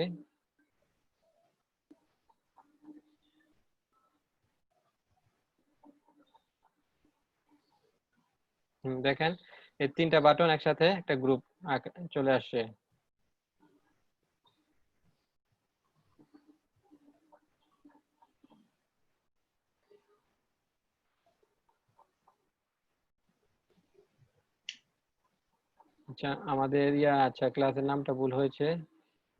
দেখেন এই 3টা বাটন একসাথে একটা গ্রুপ চলে আসছে। আচ্ছা আমাদের আচ্ছা ক্লাসের নামটা ভুল হয়েছে,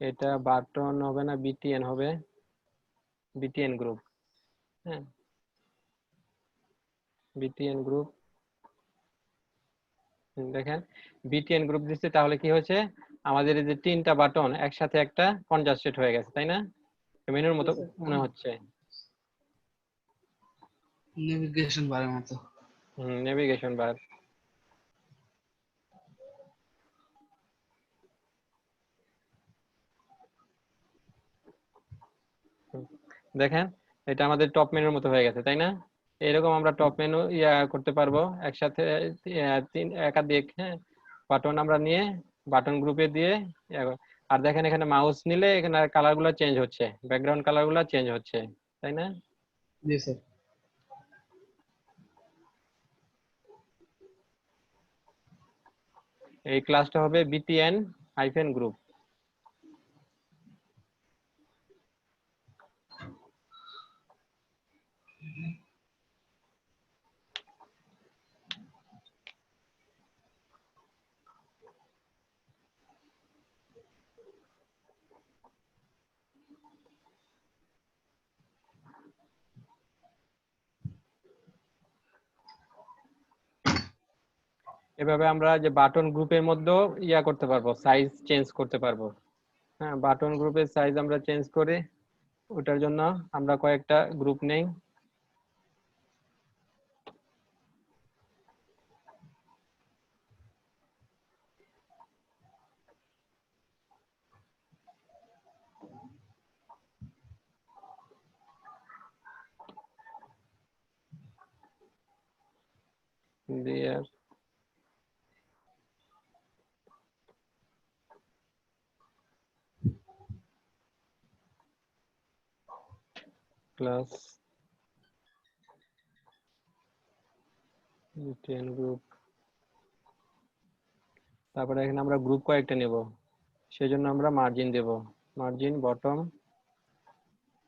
এটা বাটন হবে না, বিটিএন হবে, বিটিএন গ্রুপ। হ্যাঁ, বিটিএন গ্রুপ। দেখেন বিটিএন গ্রুপ দিচ্ছে, তাহলে কি হয়েছে, আমাদের এই যে 3টা বাটন একসাথে একটা কনজাস্টেড হয়ে গেছে, তাই না? মেনুর মতো মনে হচ্ছে। নেভিগেশন বারের মতো। নেভিগেশন বার। দেখেন এটা আমাদের টপ মেনুর মতো হয়ে গেছে, তাই না? এরকম আমরা টপ মেনু করতে পারবো একসাথে একাধিক, হ্যাঁ, বাটন আমরা নিয়ে বাটন গ্রুপে দিয়ে আর দেখেন এখানে মাউস নিলে এখানে কালার গুলো চেঞ্জ হচ্ছে, ব্যাকগ্রাউন্ড কালার গুলো চেঞ্জ হচ্ছে, তাই না? জি স্যার। এই ক্লাসটা হবে বিটিএন হাইফেন গ্রুপ। এভাবে আমরা যে বাটন গ্রুপের মধ্যেও ইয়া করতে পারবো, সাইজ চেঞ্জ করতে পারবো। হ্যাঁ, বাটন গ্রুপের সাইজ আমরা চেঞ্জ করে ওটার জন্য আমরা কয়েকটা গ্রুপ নেই। There class BTN গ্রুপ, তারপরে এখানে আমরা গ্রুপ কয়েকটা নেব, সেজন্য আমরা মার্জিন দেব, মার্জিন বটম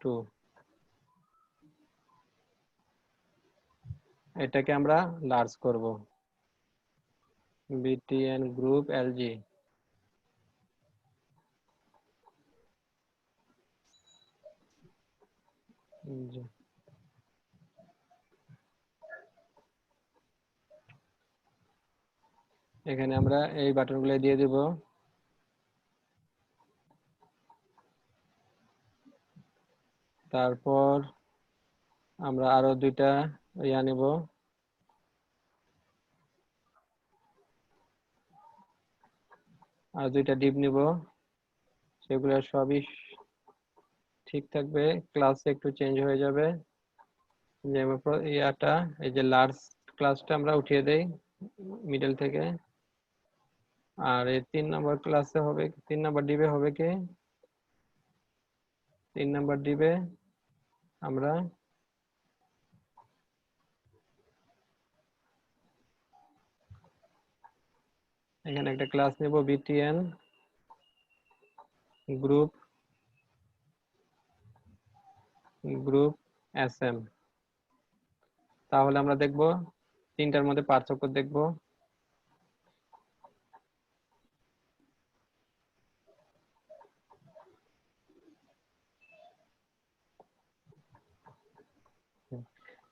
2। এটাকে আমরা লার্জ করব, বিটিএন গ্রুপ এলজি। এখানে আমরা এই বাটনগুলো দিয়ে দেব। তারপর আমরা আরো দুইটা ইয়া নেব, আর দুইটা ডিপ নিব, সেগুলো সবই ঠিক থাকবে, ক্লাসে একটু চেঞ্জ হয়ে যাবে। যেমন ইয়াটা, এই যে লার্জ ক্লাসটা আমরা উঠিয়ে দেই মিডল থেকে। আর এই 3 নম্বর ক্লাসে হবে, 3 নম্বর ডিবে হবে কি, 3 নম্বর ডিবে আমরা এখানে একটা ক্লাস নেব, বিটিএন গ্রুপ এসএম। তাহলে আমরা দেখব তিনটার মধ্যে পার্থক্য দেখব।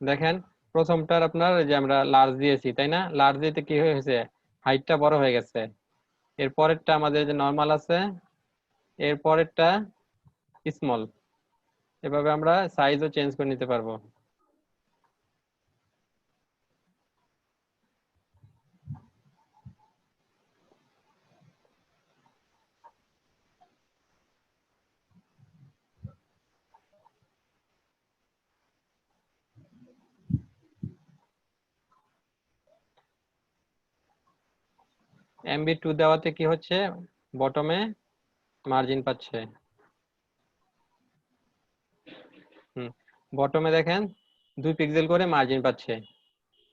দেখেন প্রথমটার আপনার যে আমরা লার্জ দিয়েছি, তাই না? লার্জ দিতে কি হয়েছে, হাইটটা বড় হয়ে গেছে। এর পরেরটা আমাদের যে নরমাল আছে, এর পরেরটা স্মল। এভাবে আমরা সাইজও চেঞ্জ করে নিতে পারবো। MB2 দেওয়াতে কি হচ্ছে, বটমে মার্জিন পাচ্ছে। বটমে দেখেন 2 পিক্সেল করে মার্জিন পাচ্ছে।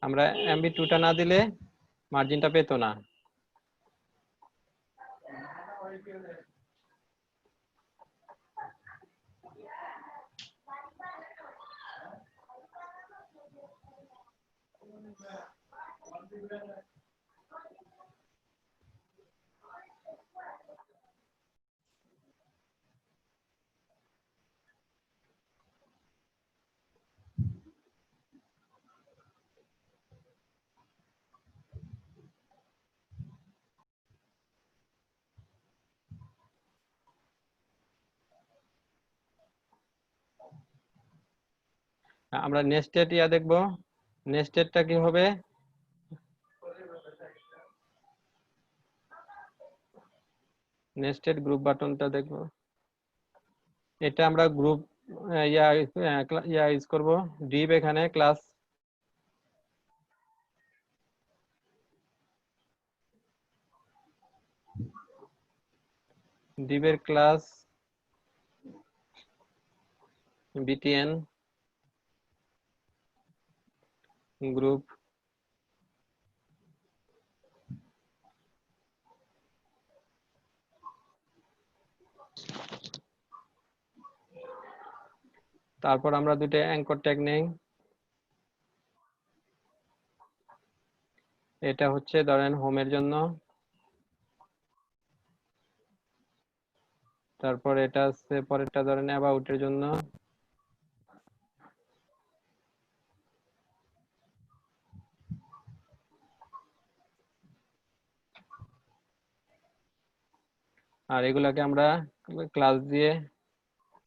আমরা MB2টা না দিলে মার্জিনটা পেতো না। আমরা নেস্টেড ইয়া দেখব। নেস্টেডটা কি হবে, নেস্টেড গ্রুপ বাটনটা দেখব। এটা আমরা গ্রুপ ইয়া ইউজ করব, ডিভ এখানে ক্লাস ডিভের ক্লাস বিটিএন গ্রুপ তারপর আমরা দুটো অ্যাঙ্কর ট্যাগ নেই। এটা হচ্ছে ধরেন হোমের জন্য, তারপর এটা হচ্ছে পরেরটা ধরেন অ্যাবাউটের জন্য, আর এগুলাকে আমরা ক্লাস দিয়ে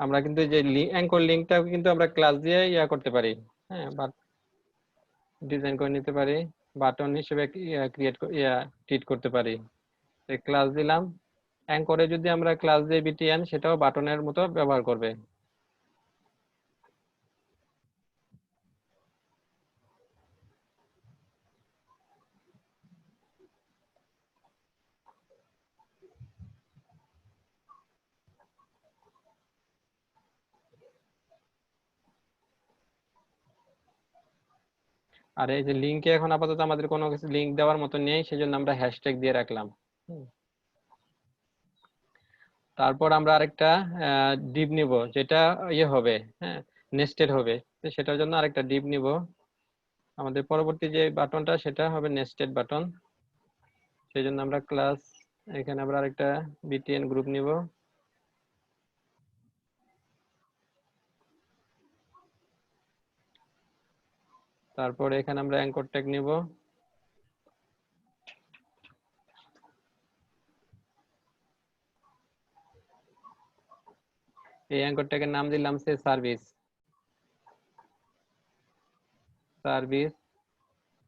আমরা কিন্তু যে অ্যাঙ্কর লিঙ্কটা কিন্তু আমরা ক্লাস দিয়ে ইয়া করতে পারি, হ্যাঁ, বা ডিজাইন করে নিতে পারি, বাটন হিসেবে ক্রিয়েট ট্রিট করতে পারি। ক্লাস দিলাম, অ্যাঙ্করে যদি আমরা ক্লাস দিয়ে বিটিএন, সেটাও বাটনের মতো ব্যবহার করবে। আর এই যে লিঙ্কে এখন আপাতত আমাদের কোনো কিছু লিঙ্ক দেওয়ার মতো নেই, সেজন্য আমরা হ্যাশট্যাগ দিয়ে রাখলাম। তারপর আমরা আরেকটা ডিভ নিব, যেটা ইয়ে হবে, হ্যাঁ, নেস্টেড হবে। তো সেটার জন্য আরেকটা ডিভ নিব। আমাদের পরবর্তী যে বাটনটা সেটা হবে নেস্টেড বাটন। সেই জন্য আমরা ক্লাস, এখানে আমরা আরেকটা বিটিএন গ্রুপ নিব। তারপর এখানে আমরা অ্যাঙ্কর ট্যাগ নিব। এই অ্যাঙ্কর ট্যাগের নাম দিলাম সে সার্ভিস। সার্ভিস,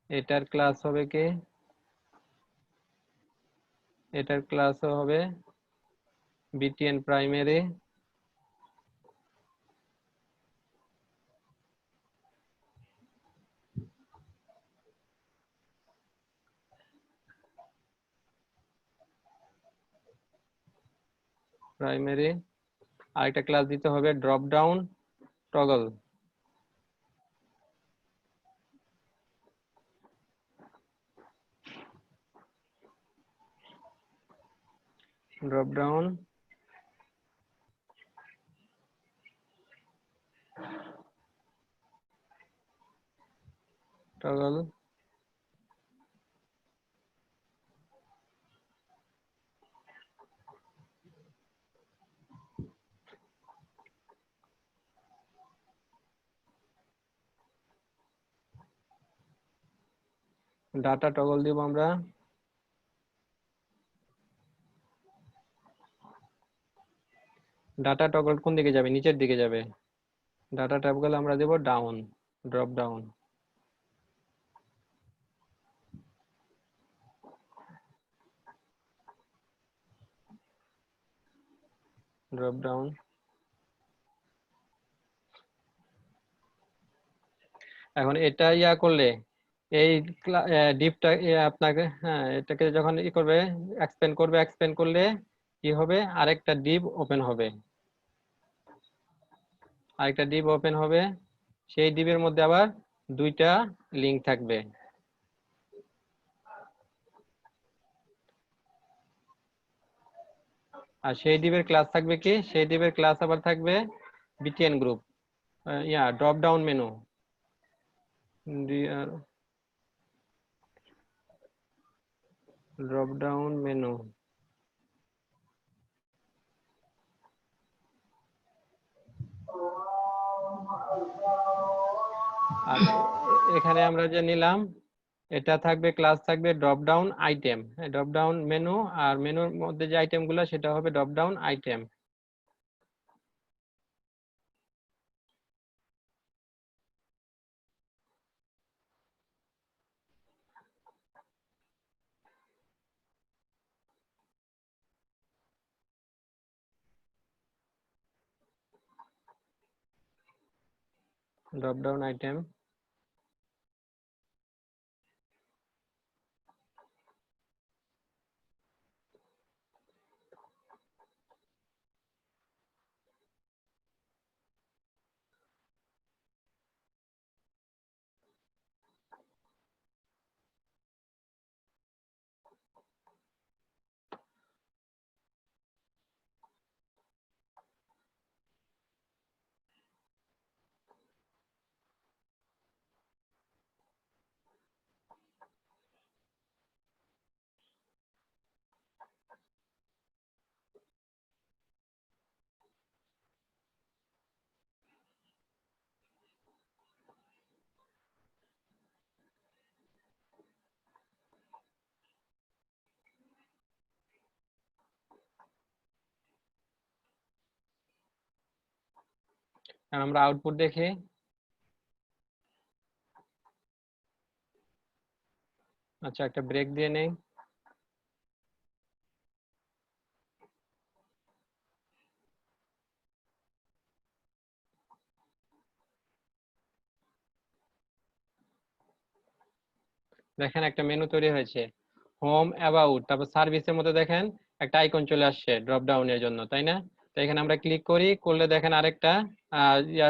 এটার ক্লাস হবে কি, এটার ক্লাস হবে বিটিএন প্রাইমারি। প্রাইমারি, আরেকটা ক্লাস দিতে হবে drop down toggle. Drop down toggle. Data toggle দিব আমরা। ডাটা টগল কোন দিকে যাবে, নিচের দিকে যাবে। ডাটা টগল আমরা দেব down, dropdown. Dropdown. এখন এটা ইয়া করলে এই ডিপটা আপনাকে, হ্যাঁ, এটাকে যখন ই করবে, এক্সপ্যান্ড করলে কি হবে, আরেকটা ডিপ ওপেন হবে। আরেকটা ডিপ ওপেন হবে, সেই ডিপের মধ্যে আবার দুইটা লিংক থাকবে। আর সেই ডিপের ক্লাস থাকবে কি, সেই ডিপের ক্লাস আবার থাকবে BTN group, dropdown menu. Dropdown menu. আর এখানে আমরা যে নিলাম, এটা থাকবে, ক্লাস থাকবে dropdown item, dropdown menu, আর মেনুর মধ্যে যে আইটেম গুলো সেটা হবে dropdown item. Dropdown item. এখন আমরা আউটপুট দেখি। আচ্ছা, একটা ব্রেক দিয়ে নেই। দেখেন একটা মেনু তৈরি হয়েছে, হোম, অ্যাবাউট, তারপর সার্ভিসের মধ্যে দেখেন একটা আইকন চলে আসছে ড্রপ ডাউনের জন্য, তাই না? তো এখানে আমরা ক্লিক করলে দেখেন আরেকটা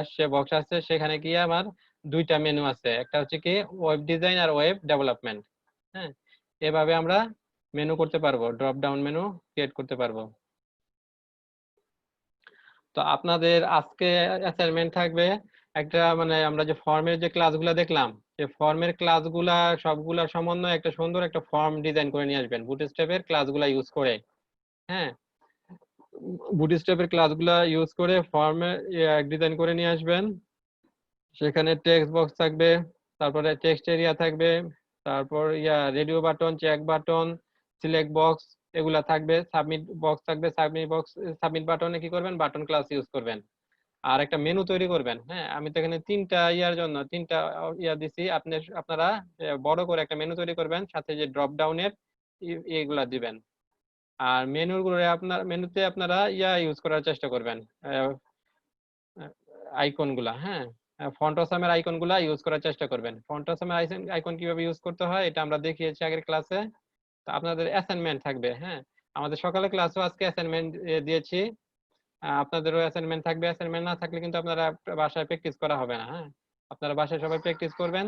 আসছে, বক্স আসছে, সেখানে গিয়ে আমার দুইটা মেনু আছে, একটা হচ্ছে কি ওয়েব ডিজাইন আর ওয়েব ডেভেলপমেন্ট। হ্যাঁ, এভাবে আমরা মেনু করতে পারবো, ড্রপ ডাউন মেনু ক্রিয়েট করতে পারবো। তো আপনাদের আজকে অ্যাসাইনমেন্ট থাকবে একটা, মানে আমরা যে ফর্মের যে ক্লাসগুলো দেখলাম, যে ফর্মের ক্লাসগুলা সবগুলা সমন্বয়ে একটা সুন্দর একটা ফর্ম ডিজাইন করে নিয়ে আসবেন বুটস্ট্র্যাপের ক্লাসগুলা ইউজ করে। হ্যাঁ, বুটস্ট্র্যাপের ক্লাসগুলা ইউজ করে ফর্মে ডিজাইন করে নিয়ে আসবেন। সেখানে টেক্সট বক্স থাকবে, তারপরে টেক্সট এরিয়া থাকবে, তারপর radio button, check button, select box এগুলা থাকবে, সাবমিট বক্স থাকবে, সাবমিট বাটনে কি করবেন, বাটন ক্লাস ইউজ করবেন। আর একটা মেনু তৈরি করবেন। হ্যাঁ, আমি তো এখানে তিনটা জন্য তিনটা দিছি, আপনারা বড় করে একটা মেনু তৈরি করবেন, সাথে যে ড্রপ ডাউনের এগুলা দিবেন। আর মেনুতে আপনারা ইউজ করার চেষ্টা করবেন, আইকন গুলা। হ্যাঁ, ফন্ট অসামের আইকন গুলা ইউজ করার চেষ্টা করবেন। ফন্ট অসামের আইকন কিভাবে ইউজ করতে হয় এটা আমরা দেখিয়েছি আগের ক্লাসে। তো আপনাদের অ্যাসাইনমেন্ট থাকবে। হ্যাঁ, আমাদের সকালে ক্লাসও আজকে অ্যাসাইনমেন্ট দিয়েছি, আপনাদেরও অ্যাসাইনমেন্ট থাকবে। অ্যাসাইনমেন্ট না থাকলে কিন্তু আপনারা বাসায় প্র্যাকটিস করা হবে না। হ্যাঁ, আপনারা বাসায় সবাই প্র্যাকটিস করবেন।